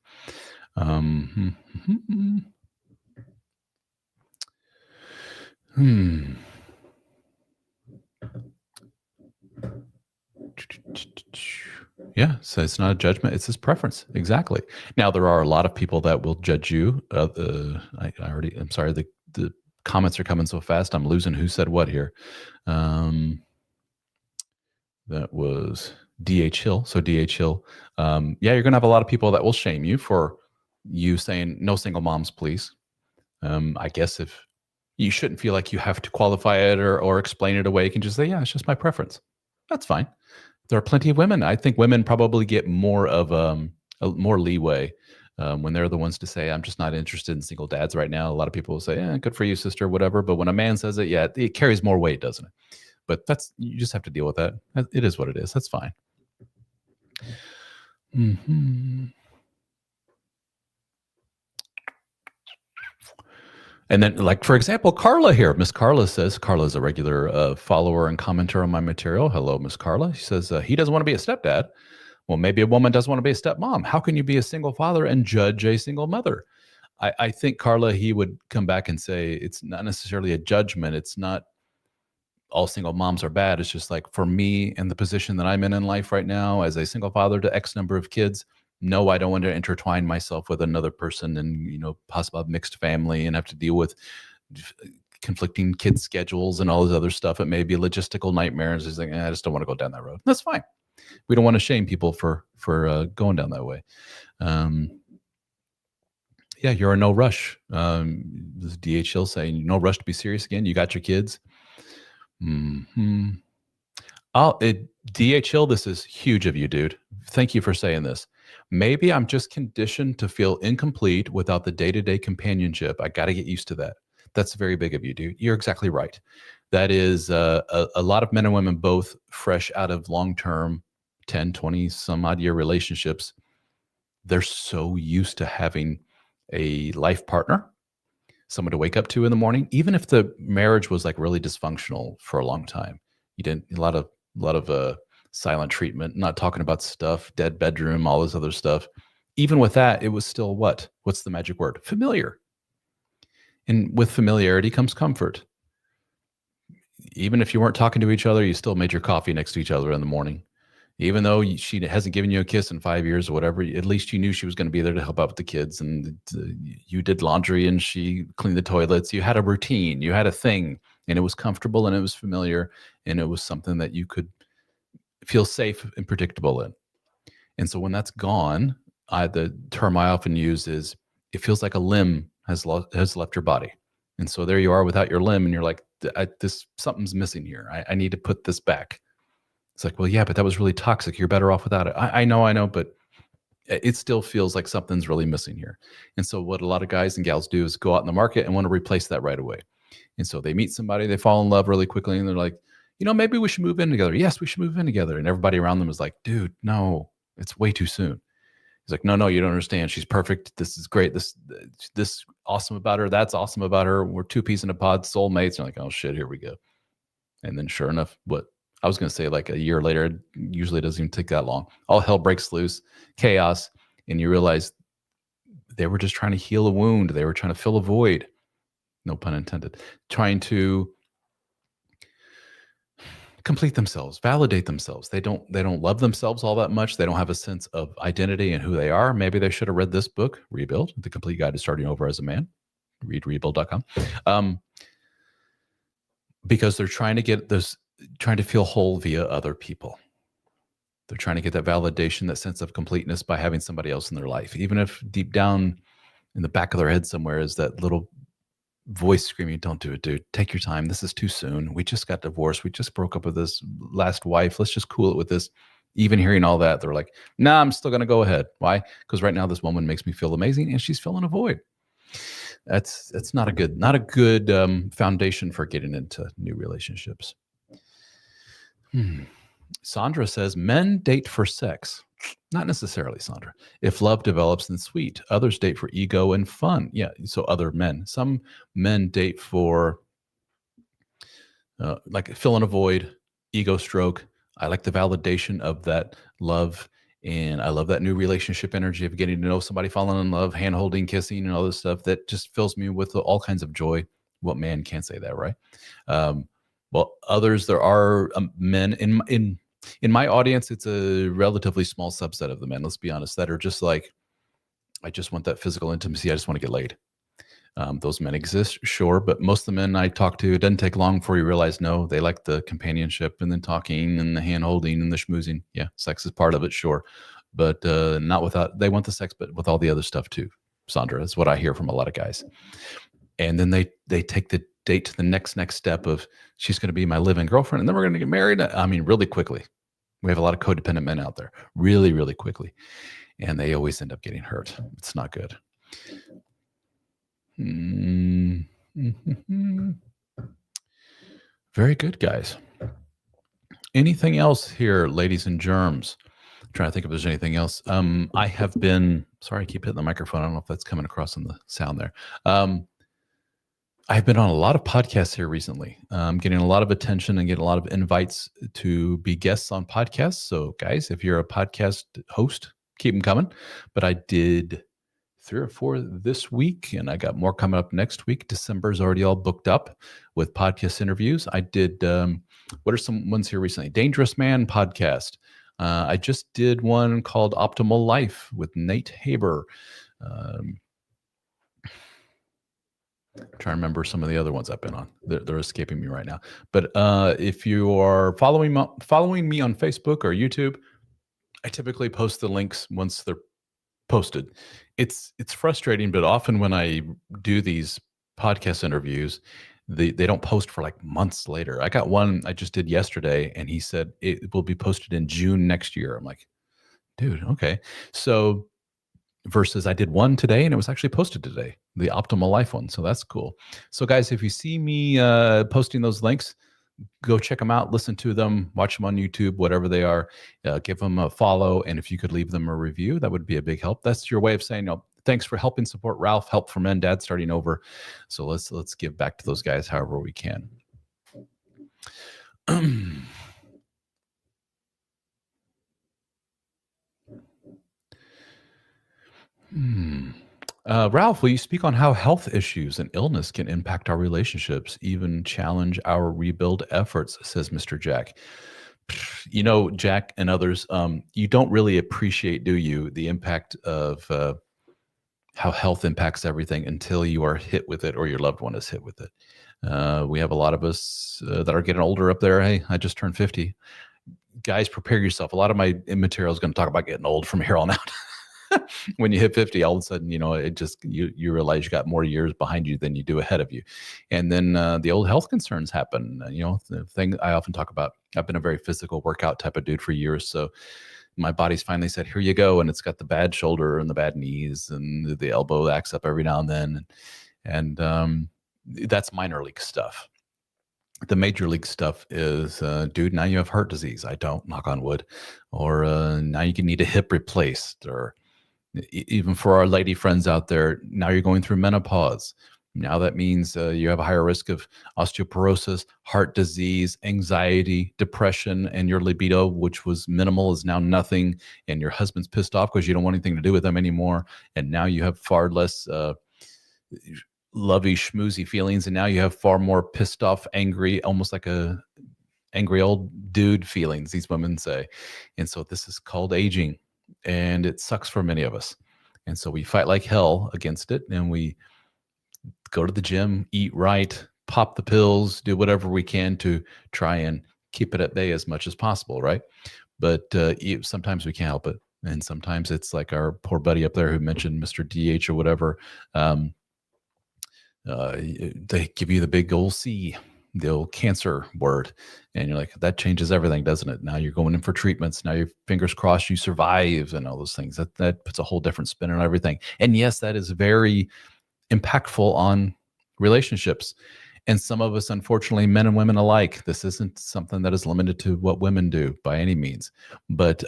Yeah, so it's not a judgment; it's his preference. Exactly. Now there are a lot of people that will judge you. I'm sorry. The comments are coming so fast. I'm losing who said what here. That was DH Hill. So DH Hill. Yeah, you're going to have a lot of people that will shame you for you saying no single moms, please. I guess if you shouldn't feel like you have to qualify it or explain it away, you can just say, yeah, it's just my preference. That's fine. There are plenty of women. I think women probably get more of more leeway when they're the ones to say, I'm just not interested in single dads right now. A lot of people will say, yeah, good for you, sister, whatever. But when a man says it, yeah, it carries more weight, doesn't it? But you just have to deal with that. It is what it is. That's fine. And then, like, for example, Carla here. Miss Carla says, Carla's a regular follower and commenter on my material. Hello, Miss Carla. She says, he doesn't want to be a stepdad. Well, maybe a woman doesn't want to be a stepmom. How can you be a single father and judge a single mother? I think, Carla, he would come back and say, it's not necessarily a judgment. It's not all single moms are bad. It's just like, for me and the position that I'm in life right now as a single father to X number of kids, no, I don't want to intertwine myself with another person and, possibly a mixed family and have to deal with conflicting kids' schedules and all this other stuff. It may be logistical nightmares. It's like, I just don't want to go down that road. That's fine. We don't want to shame people for going down that way. Yeah, you're in no rush. This DH Hill saying, no rush to be serious again. You got your kids. DH Hill, this is huge of you, dude. Thank you for saying this. Maybe I'm just conditioned to feel incomplete without the day-to-day companionship. I got to get used to that. That's very big of you, dude. You're exactly right. That is a lot of men and women, both fresh out of long-term 10, 20 some odd year relationships. They're so used to having a life partner, someone to wake up to in the morning, even if the marriage was like really dysfunctional for a long time. You didn't, a lot of silent treatment, not talking about stuff, dead bedroom, all this other stuff. Even with that, it was still what's the magic word? Familiar. And with familiarity comes comfort. Even if you weren't talking to each other, you still made your coffee next to each other in the morning. Even though she hasn't given you a kiss in 5 years or whatever, at least you knew she was going to be there to help out with the kids. And you did laundry and she cleaned the toilets. You had a routine, you had a thing, and it was comfortable and it was familiar. And it was something that you could feel safe and predictable in. And so when that's gone, the term I often use is, it feels like a limb has left your body. And so there you are without your limb, and you're like, something's missing here. I need to put this back. It's like, well, yeah, but that was really toxic. You're better off without it. I know, but it still feels like something's really missing here. And so what a lot of guys and gals do is go out in the market and want to replace that right away. And so they meet somebody, they fall in love really quickly, and they're like, maybe we should move in together. Yes, we should move in together. And everybody around them is like, dude, no, it's way too soon. He's like, no, you don't understand. She's perfect. This is great. This awesome about her. That's awesome about her. We're 2 peas in a pod, soulmates. And like, oh shit, here we go. And then sure enough, what I was going to say, like a year later, it usually doesn't even take that long. All hell breaks loose, chaos. And you realize they were just trying to heal a wound. They were trying to fill a void. No pun intended. Trying to complete themselves, validate themselves. They don't love themselves all that much. They don't have a sense of identity and who they are. Maybe they should have read this book, Rebuild, The Complete Guide to Starting Over as a Man. Read rebuild.com. Because they're trying to feel whole via other people. They're trying to get that validation, that sense of completeness by having somebody else in their life, even if deep down in the back of their head somewhere is that little voice screaming, "Don't do it, dude. Take your time. This is too soon. We just got divorced. We just broke up with this last wife. Let's just cool it with this." Even hearing all that, they're like, "Nah, I'm still going to go ahead." Why? Because right now this woman makes me feel amazing, and she's filling a void. That's not a good foundation for getting into new relationships. Sandra says men date for sex. Not necessarily, Sandra. If love develops, then sweet. Others date for ego and fun. Yeah, so other men. Some men date for like filling a void, ego stroke. I like the validation of that love, and I love that new relationship energy of getting to know somebody, falling in love, hand holding, kissing, and all this stuff that just fills me with all kinds of joy. What man can't say that, right? Well, others, there are men in my audience. It's a relatively small subset of the men. Let's be honest, that are just like, I just want that physical intimacy. I just want to get laid. Those men exist, sure, but most of the men I talk to, it doesn't take long before you realize, no, they like the companionship and then talking and the hand holding and the schmoozing. Yeah, sex is part of it, sure, but not without. They want the sex, but with all the other stuff too. Sandra, is what I hear from a lot of guys. And then they take the date to the next step of, she's going to be my live-in girlfriend, and then we're going to get married. I mean, really quickly. We have a lot of codependent men out there, really, really quickly, and they always end up getting hurt. It's not good. Very good, guys. Anything else here, ladies and germs? I'm trying to think if there's anything else. I have been, sorry, I keep hitting the microphone. I don't know if that's coming across in the sound there. I've been on a lot of podcasts here recently. Getting a lot of attention and getting a lot of invites to be guests on podcasts. So guys, if you're a podcast host, keep them coming. But I did 3 or 4 this week, and I got more coming up next week. December's already all booked up with podcast interviews. I did, what are some ones here recently? Dangerous Man podcast. I just did one called Optimal Life with Nate Haber. Trying to remember some of the other ones I've been on. They're escaping me right now. But if you are following me on Facebook or YouTube, I typically post the links once they're posted. It's frustrating, but often when I do these podcast interviews, they don't post for like months later. I got one I just did yesterday, and he said it will be posted in June next year. I'm like, dude, okay. So versus I did one today and it was actually posted today, the Optimal Life one. So that's cool. So guys, if you see me posting those links, go check them out, listen to them, watch them on YouTube, whatever they are, give them a follow. And if you could leave them a review, that would be a big help. That's your way of saying, thanks for helping support Ralph, help for men, dad starting over. So let's give back to those guys however we can. Ralph, will you speak on how health issues and illness can impact our relationships, even challenge our rebuild efforts, says Mr. Jack. You know, Jack and others, you don't really appreciate, do you, the impact of how health impacts everything until you are hit with it or your loved one is hit with it. We have a lot of us that are getting older up there. Hey, I just turned 50. Guys, prepare yourself. A lot of my material is going to talk about getting old from here on out. When you hit 50, all of a sudden, it just, you realize you got more years behind you than you do ahead of you. And then the old health concerns happen. The thing I often talk about, I've been a very physical workout type of dude for years. So my body's finally said, here you go. And it's got the bad shoulder and the bad knees and the elbow acts up every now and then. And that's minor league stuff. The major league stuff is, dude, now you have heart disease. I don't, knock on wood. Or now you can need a hip replaced, or even for our lady friends out there, now you're going through menopause. Now that means you have a higher risk of osteoporosis, heart disease, anxiety, depression, and your libido, which was minimal, is now nothing. And your husband's pissed off because you don't want anything to do with them anymore. And now you have far less lovey schmoozy feelings. And now you have far more pissed off, angry, almost like a angry old dude feelings, these women say. And so this is called aging. And it sucks for many of us. And so we fight like hell against it. And we go to the gym, eat right, pop the pills, do whatever we can to try and keep it at bay as much as possible, right? but sometimes we can't help it. And sometimes it's like our poor buddy up there who mentioned Mr. DH or whatever. They give you the big old C, the old cancer word, and you're like, that changes everything, doesn't it? Now you're going in for treatments. Now your fingers crossed you survive, and all those things. That puts a whole different spin on everything. And yes, that is very impactful on relationships. And some of us, unfortunately, men and women alike, this isn't something that is limited to what women do by any means, but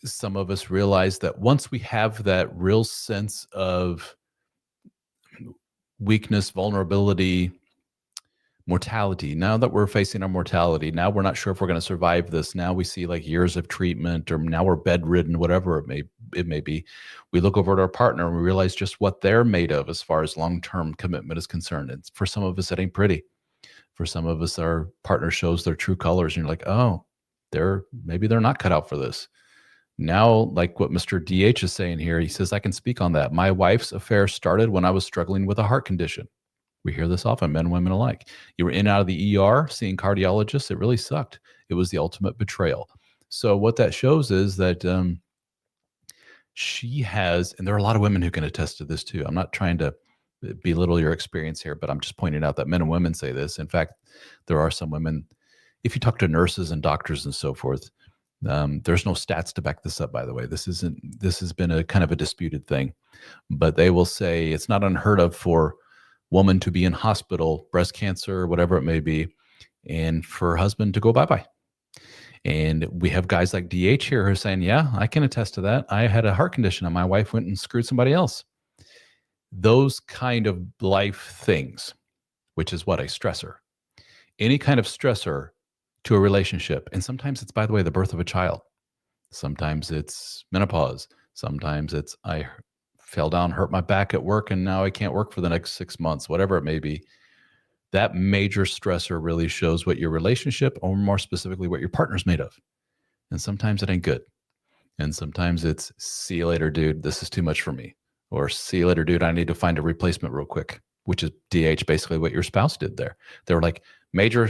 some of us realize that once we have that real sense of weakness, vulnerability, mortality, now that we're facing our mortality, now we're not sure if we're going to survive this. Now we see like years of treatment, or now we're bedridden, whatever it may be. We look over at our partner and we realize just what they're made of as far as long-term commitment is concerned. And for some of us, it ain't pretty. For some of us, our partner shows their true colors, and you're like, oh, maybe they're not cut out for this. Now, like what Mr. DH is saying here, he says, I can speak on that. My wife's affair started when I was struggling with a heart condition. We hear this often, men and women alike. You were in and out of the ER, seeing cardiologists. It really sucked. It was the ultimate betrayal. So what that shows is that she has, and there are a lot of women who can attest to this too. I'm not trying to belittle your experience here, but I'm just pointing out that men and women say this. In fact, there are some women, if you talk to nurses and doctors and so forth, there's no stats to back this up, by the way. This has been a kind of a disputed thing, but they will say it's not unheard of for woman to be in hospital, breast cancer, whatever it may be, and for her husband to go bye-bye. And we have guys like DH here who are saying, yeah, I can attest to that. I had a heart condition and my wife went and screwed somebody else. Those kind of life things, which is what a stressor. Any kind of stressor to a relationship. And sometimes it's, by the way, the birth of a child. Sometimes it's menopause. Sometimes it's I fell down, hurt my back at work, and now I can't work for the next 6 months, whatever it may be. That major stressor really shows what your relationship, or more specifically, what your partner's made of. And sometimes it ain't good. And sometimes it's, see you later, dude. This is too much for me. Or see you later, dude. I need to find a replacement real quick, which is DH, basically what your spouse did there. They were like, major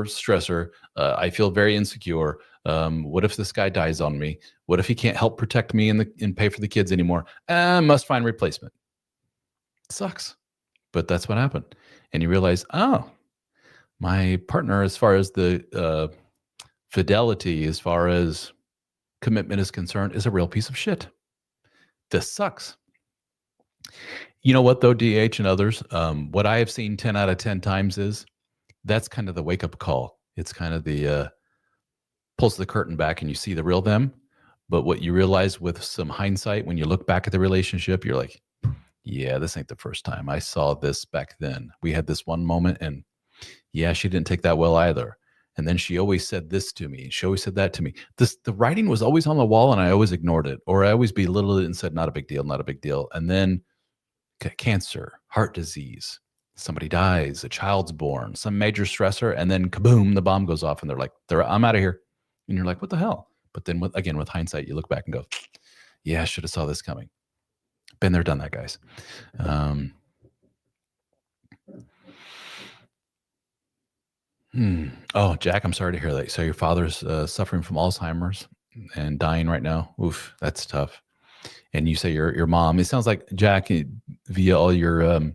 stressor. I feel very insecure. What if this guy dies on me? What if he can't help protect me and pay for the kids anymore? Must find replacement. Sucks. But that's what happened. And you realize, oh, my partner, as far as the fidelity, as far as commitment is concerned, is a real piece of shit. This sucks. You know what, though, DH and others, what I have seen 10 out of 10 times is that's kind of the wake-up call. It's kind of the pulls the curtain back and you see the real them. But what you realize with some hindsight, when you look back at the relationship, you're like, yeah, this ain't the first time. I saw this back then. We had this one moment, and yeah, she didn't take that well either. And then she always said this to me. She always said that to me. The writing was always on the wall, and I always ignored it, or I always belittled it and said, not a big deal, not a big deal. And then cancer, heart disease, somebody dies, a child's born, some major stressor, and then kaboom, the bomb goes off, and they're like, I'm out of here. And you're like, what the hell? But then with hindsight, you look back and go, yeah, I should have saw this coming. Been there, done that, guys. Oh, Jack, I'm sorry to hear that. So your father's suffering from Alzheimer's and dying right now. Oof, that's tough. And you say your mom. It sounds like, Jack, via all your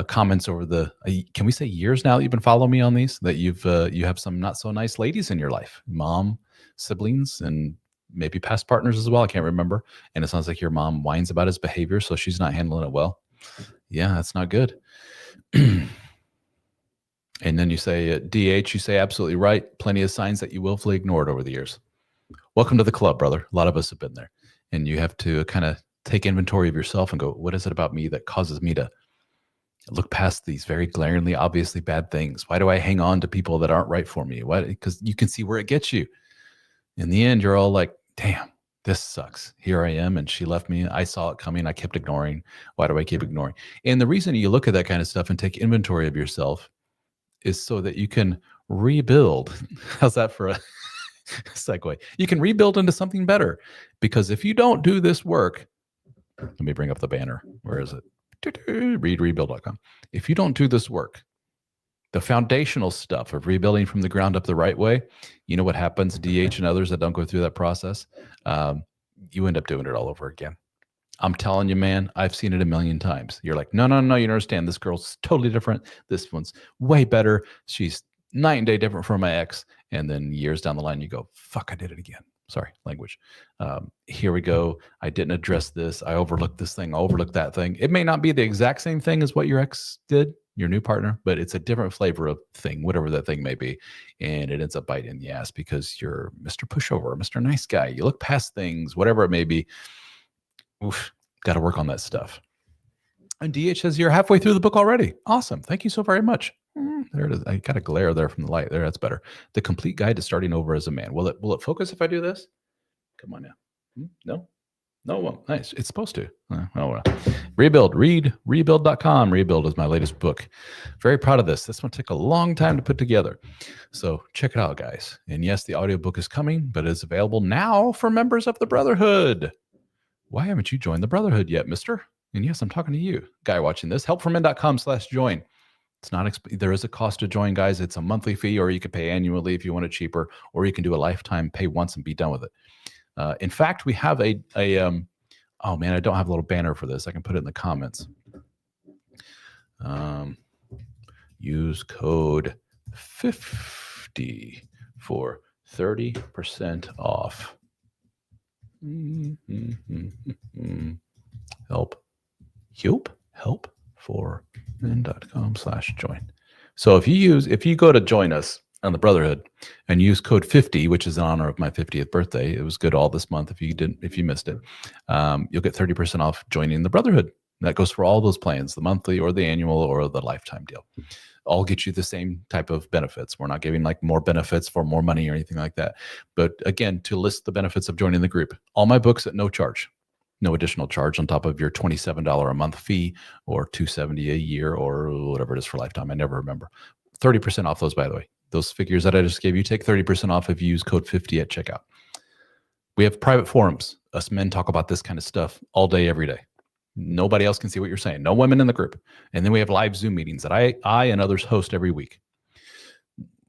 comments over the, can we say years now that you've been following me on these, that you have some not so nice ladies in your life, mom, siblings, and maybe past partners as well. I can't remember. And it sounds like your mom whines about his behavior, so she's not handling it well. Yeah, that's not good. And then you say, DH, you say absolutely right. Plenty of signs that you willfully ignored over the years. Welcome to the club, brother. A lot of us have been there. And you have to kind of take inventory of yourself and go, what is it about me that causes me to look past these very glaringly, obviously bad things? Why do I hang on to people that aren't right for me? Why? Because you can see where it gets you. In the end, you're all like, damn, this sucks. Here I am, and she left me. I saw it coming. I kept ignoring. Why do I keep ignoring? And the reason you look at that kind of stuff and take inventory of yourself is so that you can rebuild. How's that for a segue? You can rebuild into something better. Because if you don't do this work, let me bring up the banner. Where is it? Readrebuild.com. If you don't do this work, The foundational stuff of rebuilding from the ground up the right way, you know what happens, DH and others that don't go through that process? You end up doing it all over again. I'm telling you, man, I've seen it a million times. You're like, no, you don't understand. This girl's totally different. This one's way better. She's night and day different from my ex. And then years down the line, you go, fuck, I did it again. Sorry, language. Here we go. I didn't address this. I overlooked this thing. I overlooked that thing. It may not be the exact same thing as what your ex did, your new partner, but it's a different flavor of thing, whatever that thing may be. And it ends up biting in the ass because you're Mr. Pushover, Mr. Nice Guy. You look past things, whatever it may be. Oof, got to work on that stuff. And DH says, you're halfway through the book already. Awesome. Thank you so very much. There it is. I got a glare there from the light. There, that's better. The complete guide to starting over as a man. Will it focus if I do this? Come on now. No? No, it won't. Nice. It's supposed to. Oh, well. Rebuild. Read rebuild.com. Rebuild is my latest book. Very proud of this. This one took a long time to put together. So check it out, guys. And yes, the audiobook is coming, but it's available now for members of the Brotherhood. Why haven't you joined the Brotherhood yet, mister? And yes, I'm talking to you, guy watching this. helpformen.com/join. It's not, there is a cost to join, guys. It's a monthly fee, or you could pay annually if you want it cheaper, or you can do a lifetime, pay once and be done with it. In fact, we have oh man, I don't have a little banner for this. I can put it in the comments. Use code 50 for 30% off. Help for men.com/join. So if you go to join us on the Brotherhood and use code 50, which is in honor of my 50th birthday, it was good all this month. If you missed it, you'll get 30% off joining the Brotherhood. That goes for all those plans, the monthly or the annual or the lifetime deal. All get you the same type of benefits. We're not giving like more benefits for more money or anything like that. But again, to list the benefits of joining the group, all my books at no charge, no additional charge on top of your $27 a month fee or $270 a year or whatever it is for lifetime. I never remember. 30% off those, by the way. Those figures that I just gave you, take 30% off if you use code 50 at checkout. We have private forums. Us men talk about this kind of stuff all day, every day. Nobody else can see what you're saying. No women in the group. And then we have live Zoom meetings that I and others host every week.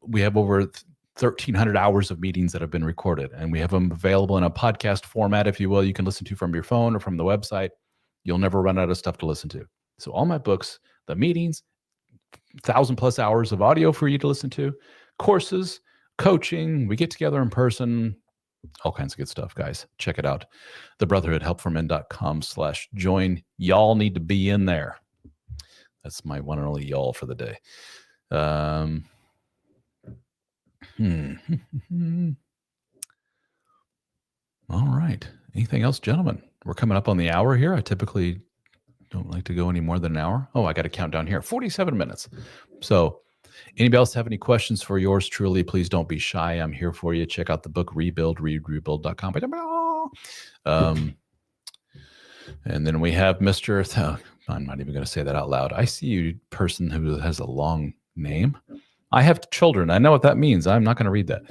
We have over 1,300 hours of meetings that have been recorded, and we have them available in a podcast format, if you will. You can listen to from your phone or from the website. You'll never run out of stuff to listen to. So all my books, the meetings, 1,000+ hours of audio for you to listen to, courses, coaching, we get together in person, all kinds of good stuff, guys. Check it out. The Brotherhood, helpformen.com/join. Y'all need to be in there. That's my one and only y'all for the day. All right. Anything else, gentlemen? We're coming up on the hour here. I typically don't like to go any more than an hour. Oh, I got a countdown here. 47 minutes. So anybody else have any questions for yours truly, please don't be shy. I'm here for you. Check out the book, Rebuild, rebuild.com. And then we have Mr. I'm not even going to say that out loud. I see you, person who has a long name. I have children. I know what that means. I'm not going to read that.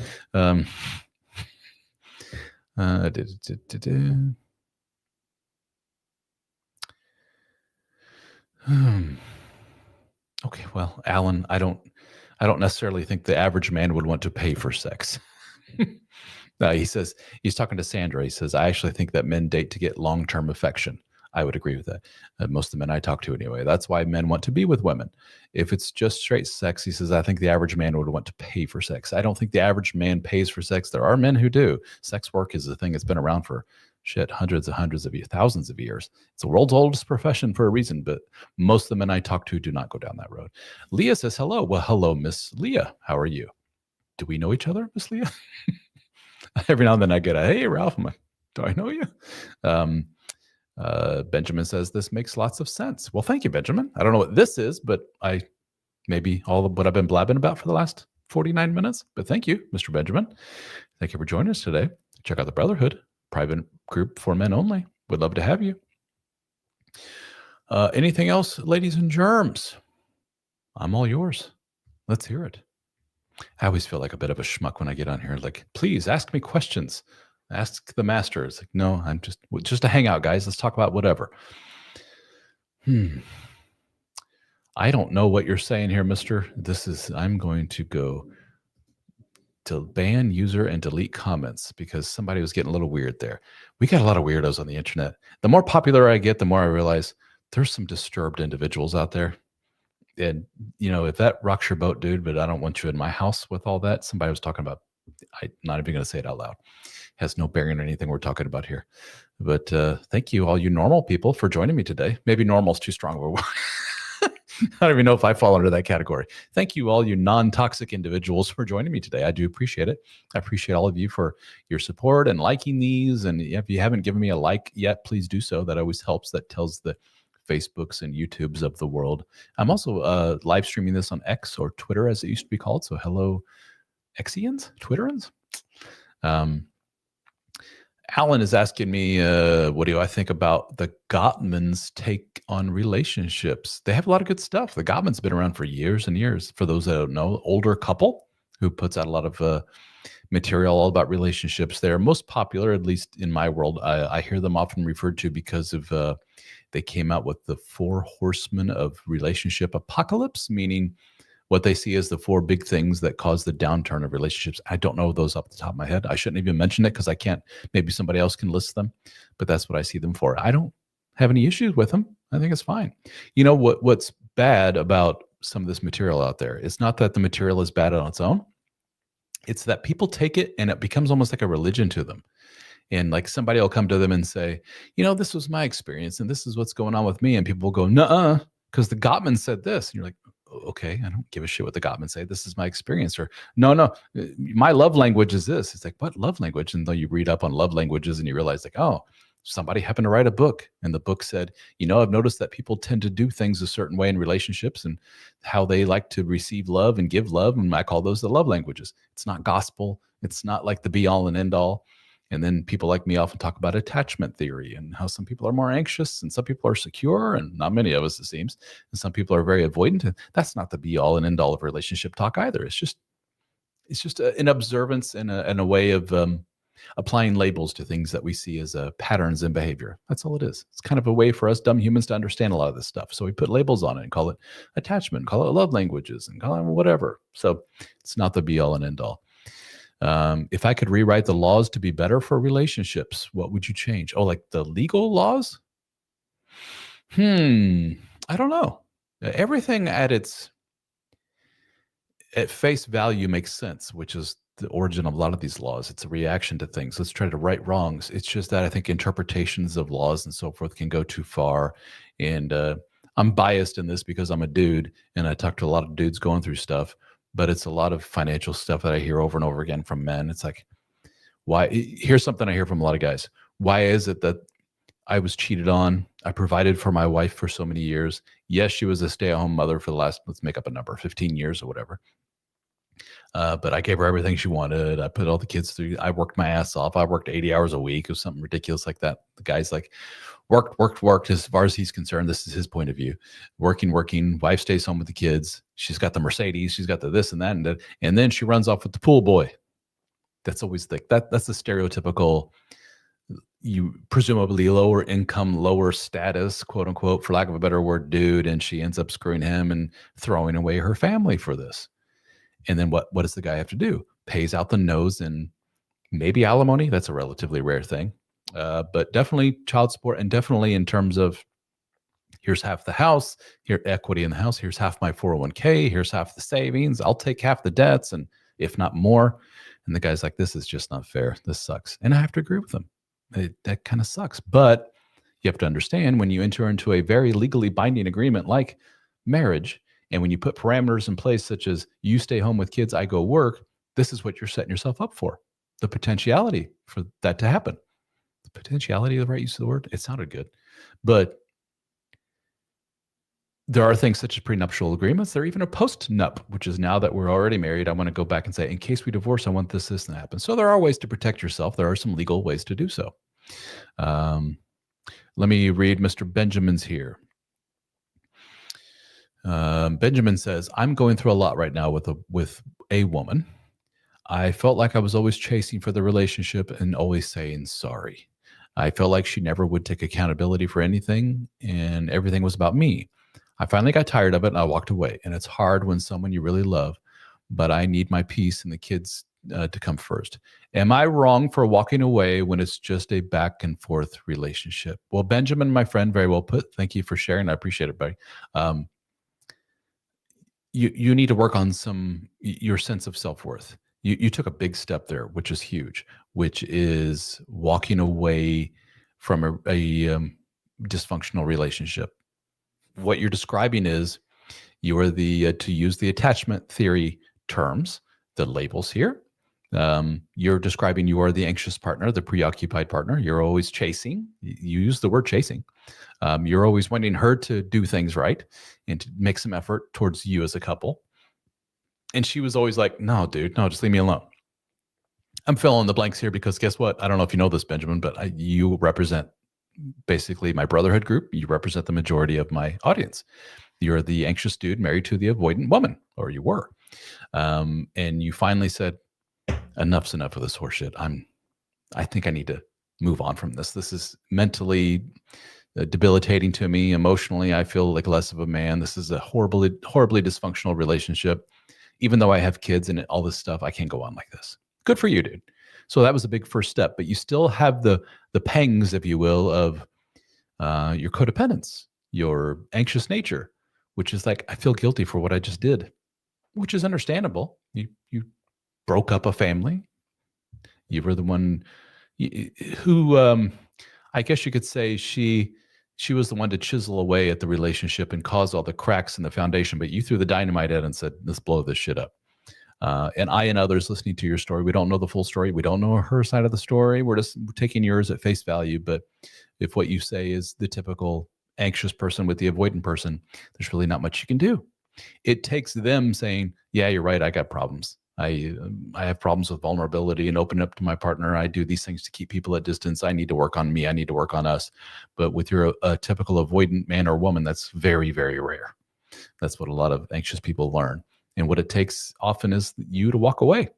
Okay, well, Alan, I don't necessarily think the average man would want to pay for sex. He says, he's talking to Sandra. He says, I actually think that men date to get long-term affection. I would agree with that. Most of the men I talk to anyway. That's why men want to be with women. If it's just straight sex, he says, I think the average man would want to pay for sex. I don't think the average man pays for sex. There are men who do. Sex work is a thing that's been around for hundreds of years, thousands of years. It's the world's oldest profession for a reason, but most of the men I talk to do not go down that road. Leah says, hello. Well, hello, Miss Leah. How are you? Do we know each other, Miss Leah? Every now and then I get a, hey, Ralph. I'm like, do I know you? Benjamin says, this makes lots of sense. Well, thank you, Benjamin. I don't know what this is, but maybe all of what I've been blabbing about for the last 49 minutes. But thank you, Mr. Benjamin. Thank you for joining us today. Check out the Brotherhood, private group for men only. Would love to have you. Anything else, ladies and germs? I'm all yours. Let's hear it. I always feel like a bit of a schmuck when I get on here. Like, please ask me questions. Ask the master. It's like, no, I'm just a hangout, guys. Let's talk about whatever. I don't know what you're saying here, mister. I'm going to go to ban user and delete comments because somebody was getting a little weird there. We got a lot of weirdos on the internet. The more popular I get, the more I realize there's some disturbed individuals out there. And, if that rocks your boat, dude, but I don't want you in my house with all that. Somebody was talking about, I'm not even going to say it out loud. Has no bearing on anything we're talking about here. But thank you, all you normal people, for joining me today. Maybe normal's too strong of a word. I don't even know if I fall under that category. Thank you, all you non-toxic individuals, for joining me today. I do appreciate it. I appreciate all of you for your support and liking these. And if you haven't given me a like yet, please do so. That always helps. That tells the Facebooks and YouTubes of the world. I'm also live streaming this on X, or Twitter as it used to be called. So hello, Xians, Twitterans. Alan is asking me, what do I think about the Gottmans' take on relationships? They have a lot of good stuff. The Gottmans been around for years and years. For those that don't know, older couple who puts out a lot of material all about relationships. They're most popular, at least in my world. I hear them often referred to because of they came out with the 4 horsemen of relationship apocalypse, meaning what they see as the 4 big things that cause the downturn of relationships. I don't know those off the top of my head. I shouldn't even mention it because I can't. Maybe somebody else can list them, but that's what I see them for. I don't have any issues with them. I think it's fine. You know what's bad about some of this material out there? It's not that the material is bad on its own. It's that people take it and it becomes almost like a religion to them. And like somebody will come to them and say, this was my experience and this is what's going on with me. And people will go, nuh-uh, because the Gottman said this. And you're like, okay, I don't give a shit what the Gottman say. This is my experience. Or no, my love language is this. It's like, what love language? And then you read up on love languages and you realize like, oh, somebody happened to write a book. And the book said, I've noticed that people tend to do things a certain way in relationships and how they like to receive love and give love. And I call those the love languages. It's not gospel. It's not like the be all and end all. And then people like me often talk about attachment theory and how some people are more anxious and some people are secure, and not many of us, it seems. And some people are very avoidant. And that's not the be all and end all of relationship talk either. It's just an observance and a way of applying labels to things that we see as patterns in behavior. That's all it is. It's kind of a way for us dumb humans to understand a lot of this stuff. So we put labels on it and call it attachment, call it love languages, and call it whatever. So it's not the be all and end all. If I could rewrite the laws to be better for relationships, what would you change? Oh, like the legal laws? I don't know. Everything at face value makes sense, which is the origin of a lot of these laws. It's a reaction to things. Let's try to right wrongs. It's just that I think interpretations of laws and so forth can go too far. And I'm biased in this because I'm a dude and I talk to a lot of dudes going through stuff. But it's a lot of financial stuff that I hear over and over again from men. It's like, why? Here's something I hear from a lot of guys. Why is it that I was cheated on? I provided for my wife for so many years. Yes, she was a stay-at-home mother for the last, let's make up a number, 15 years or whatever. But I gave her everything she wanted. I put all the kids through. I worked my ass off. I worked 80 hours a week. It was something ridiculous like that. The guy's like, worked. As far as he's concerned, this is his point of view. Working. Wife stays home with the kids. She's got the Mercedes. She's got the this and that. And then she runs off with the pool boy. That's always that's the stereotypical, you presumably lower income, lower status, quote unquote, for lack of a better word, dude. And she ends up screwing him and throwing away her family for this. And then what does the guy have to do? Pays out the nose and maybe alimony. That's a relatively rare thing. But definitely child support, and definitely in terms of here's half the house, here equity in the house, here's half my 401k, here's half the savings. I'll take half the debts, and if not more. And the guy's like, this is just not fair. This sucks. And I have to agree with him. That kind of sucks. But you have to understand, when you enter into a very legally binding agreement like marriage, and when you put parameters in place such as you stay home with kids, I go work, this is what you're setting yourself up for. The potentiality for that to happen. The potentiality, the right use of the word, it sounded good. But there are things such as prenuptial agreements. There are even a post-nup, which is now that we're already married, I want to go back and say, in case we divorce, I want this to happen. So there are ways to protect yourself. There are some legal ways to do so. Let me read Mr. Benjamin's here. Benjamin says, I'm going through a lot right now with a woman. I felt like I was always chasing for the relationship and always saying sorry. I felt like she never would take accountability for anything, and everything was about me. I finally got tired of it and I walked away. And it's hard when someone you really love, but I need my peace and the kids to come first. Am I wrong for walking away when it's just a back and forth relationship? Well, Benjamin, my friend, very well put. Thank you for sharing. I appreciate it, buddy. You need to work on your sense of self-worth. You took a big step there, which is huge, which is walking away from a dysfunctional relationship. What you're describing is you are to use the attachment theory terms, the labels here. You're describing you are the anxious partner, the preoccupied partner. You're always chasing. You use the word chasing. You're always wanting her to do things right and to make some effort towards you as a couple. And she was always like, no, dude, no, just leave me alone. I'm filling in the blanks here because guess what? I don't know if you know this, Benjamin, but you represent basically my brotherhood group. You represent the majority of my audience. You're the anxious dude married to the avoidant woman, or you were. And you finally said, enough's enough of this horseshit. I think I need to move on from this. This is mentally debilitating to me. Emotionally, I feel like less of a man. This is a horribly dysfunctional relationship. Even though I have kids and all this stuff, I can't go on like this. Good for you, dude. So that was a big first step, but you still have the pangs, if you will, of your codependence, your anxious nature, which is like, I feel guilty for what I just did, which is understandable. You broke up a family. You were the one who, I guess you could say she was the one to chisel away at the relationship and cause all the cracks in the foundation, but you threw the dynamite at it and said, let's blow this shit up. And I and others listening to your story, we don't know the full story. We don't know her side of the story. We're just taking yours at face value. But if what you say is the typical anxious person with the avoidant person, there's really not much you can do. It takes them saying, yeah, you're right. I got problems. I have problems with vulnerability and opening up to my partner. I do these things to keep people at distance. I need to work on me. I need to work on us. But with your a typical avoidant man or woman, that's very, very rare. That's what a lot of anxious people learn. And what it takes often is you to walk away.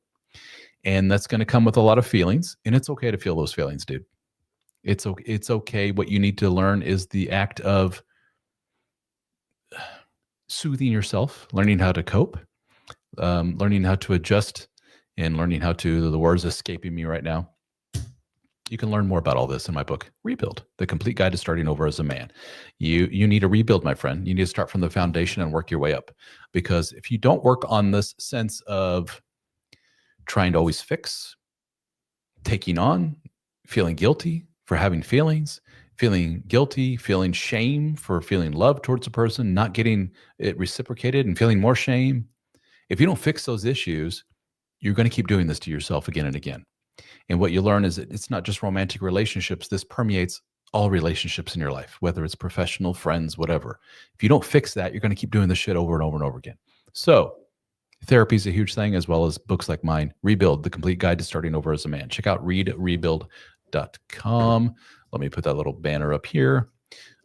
And that's going to come with a lot of feelings. And it's okay to feel those feelings, dude. It's okay. What you need to learn is the act of soothing yourself, learning how to cope, learning how to adjust, and learning how to, the words escaping me right now. You can learn more about all this in my book, Rebuild, The Complete Guide to Starting Over as a Man. You need to rebuild, my friend. You need to start from the foundation and work your way up. Because if you don't work on this sense of trying to always fix, taking on, feeling guilty for having feelings, feeling guilty, feeling shame for feeling love towards a person, not getting it reciprocated and feeling more shame. If you don't fix those issues, you're going to keep doing this to yourself again and again. And what you learn is that it's not just romantic relationships. This permeates all relationships in your life, whether it's professional, friends, whatever. If you don't fix that, you're going to keep doing this shit over and over and over again. So therapy is a huge thing, as well as books like mine, Rebuild, The Complete Guide to Starting Over as a Man. Check out readrebuild.com. Let me put that little banner up here.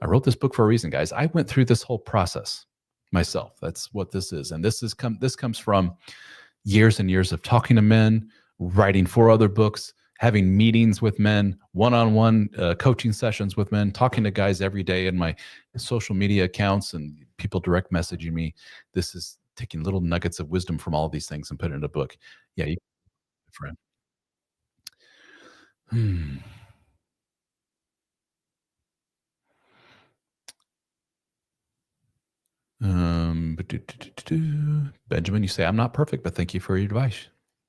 I wrote this book for a reason, guys. I went through this whole process myself. That's what this is. And this comes from years and years of talking to men, writing 4 other books, having meetings with men, one-on-one coaching sessions with men, talking to guys every day in my social media accounts and people direct messaging me. This is taking little nuggets of wisdom from all of these things and putting it in a book. Yeah, friend. Benjamin, you say, I'm not perfect, but thank you for your advice.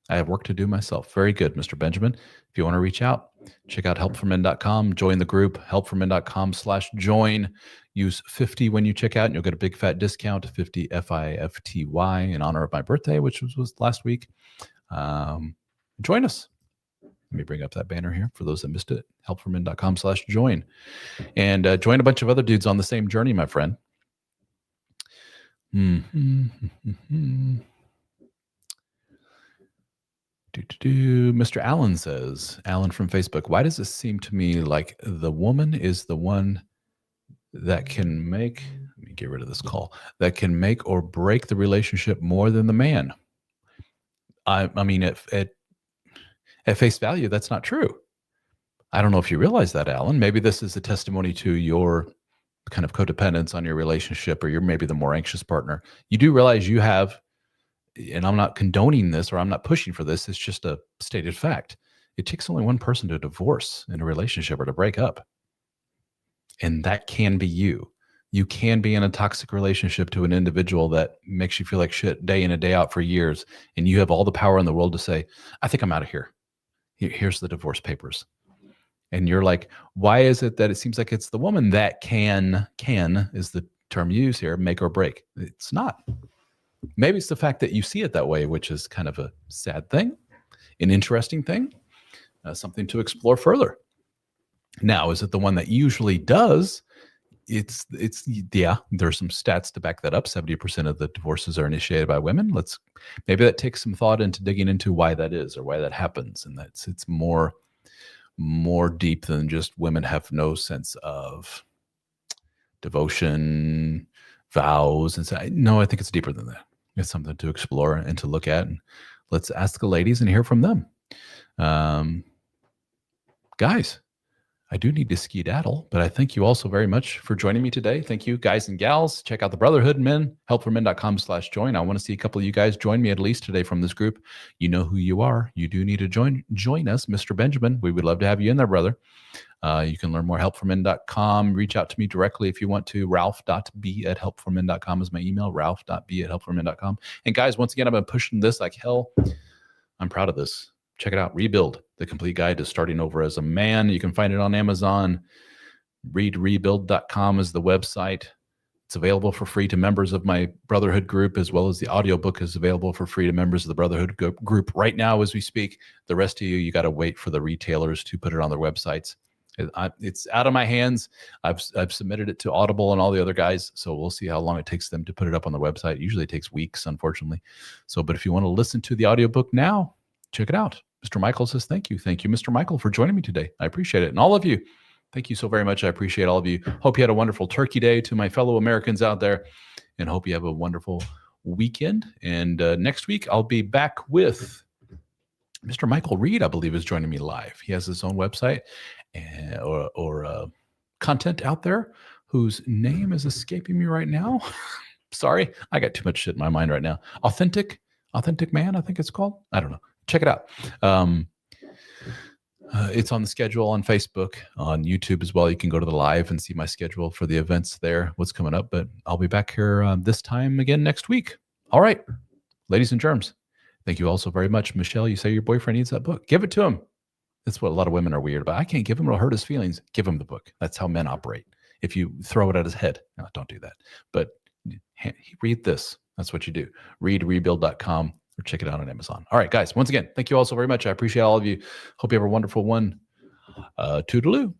I have work to do myself. Very good, Mr. Benjamin. If you want to reach out, check out helpformen.com, join the group, helpformen.com/join. Use 50 when you check out, and you'll get a big fat discount, 50 FIFTY, in honor of my birthday, which was last week. Join us. Let me bring up that banner here for those that missed it, helpformen.com/join. And join a bunch of other dudes on the same journey, my friend. Mr. Allen says, Allen from Facebook, why does it seem to me like the woman is the one that can make, let me get rid of this call, that can make or break the relationship more than the man? I mean, at face value, that's not true. I don't know if you realize that, Alan. Maybe this is a testimony to your kind of codependence on your relationship, or you're maybe the more anxious partner, you do realize you have, and I'm not condoning this or I'm not pushing for this, it's just a stated fact. It takes only one person to divorce in a relationship or to break up. And that can be you. You can be in a toxic relationship to an individual that makes you feel like shit day in and day out for years. And you have all the power in the world to say, I think I'm out of here. Here's the divorce papers. And you're like, why is it that it seems like it's the woman that can is the term used here, make or break? It's not. Maybe it's the fact that you see it that way, which is kind of a sad thing, an interesting thing, something to explore further. Now, is it the one that usually does? It's yeah, there's some stats to back that up. 70% of the divorces are initiated by women. Maybe that takes some thought into digging into why that is or why that happens. And it's more deep than just women have no sense of devotion, vows, and so. No, I think it's deeper than that. It's something to explore and to look at. And let's ask the ladies and hear from them. Guys, I do need to skedaddle, but I thank you also very much for joining me today. Thank you, guys and gals. Check out the Brotherhood Men, helpformen.com/join. I want to see a couple of you guys join me at least today from this group. You know who you are. You do need to join us, Mr. Benjamin. We would love to have you in there, brother. You can learn more, helpformen.com. Reach out to me directly if you want to. Ralph.b@helpformen.com is my email, ralph.b@helpformen.com. And guys, once again, I've been pushing this like hell. I'm proud of this. Check it out. Rebuild, the complete guide to starting over as a man. You can find it on Amazon. Readrebuild.com is the website. It's available for free to members of my Brotherhood group, as well as the audiobook is available for free to members of the Brotherhood group right now as we speak. The rest of you got to wait for the retailers to put it on their websites. It's out of my hands. I've submitted it to Audible and all the other guys, so we'll see how long it takes them to put it up on their website. Usually it takes weeks, unfortunately. But if you want to listen to the audiobook now, check it out. Mr. Michael says, thank you. Thank you, Mr. Michael, for joining me today. I appreciate it. And all of you, thank you so very much. I appreciate all of you. Hope you had a wonderful Turkey Day to my fellow Americans out there, and hope you have a wonderful weekend. And next week, I'll be back with Mr. Michael Reed, I believe, is joining me live. He has his own website or content out there whose name is escaping me right now. Sorry, I got too much shit in my mind right now. Authentic Man, I think it's called. I don't know. Check it out. It's on the schedule on Facebook, on YouTube as well. You can go to the live and see my schedule for the events there, what's coming up. But I'll be back here this time again next week. All right, ladies and germs, thank you all so very much. Michelle, you say your boyfriend needs that book. Give it to him. That's what a lot of women are weird about. I can't give him, it'll hurt his feelings. Give him the book. That's how men operate. If you throw it at his head, no, don't do that. But read this. That's what you do. Readrebuild.com. or check it out on Amazon. All right, guys, once again, thank you all so very much. I appreciate all of you. Hope you have a wonderful one. Toodaloo.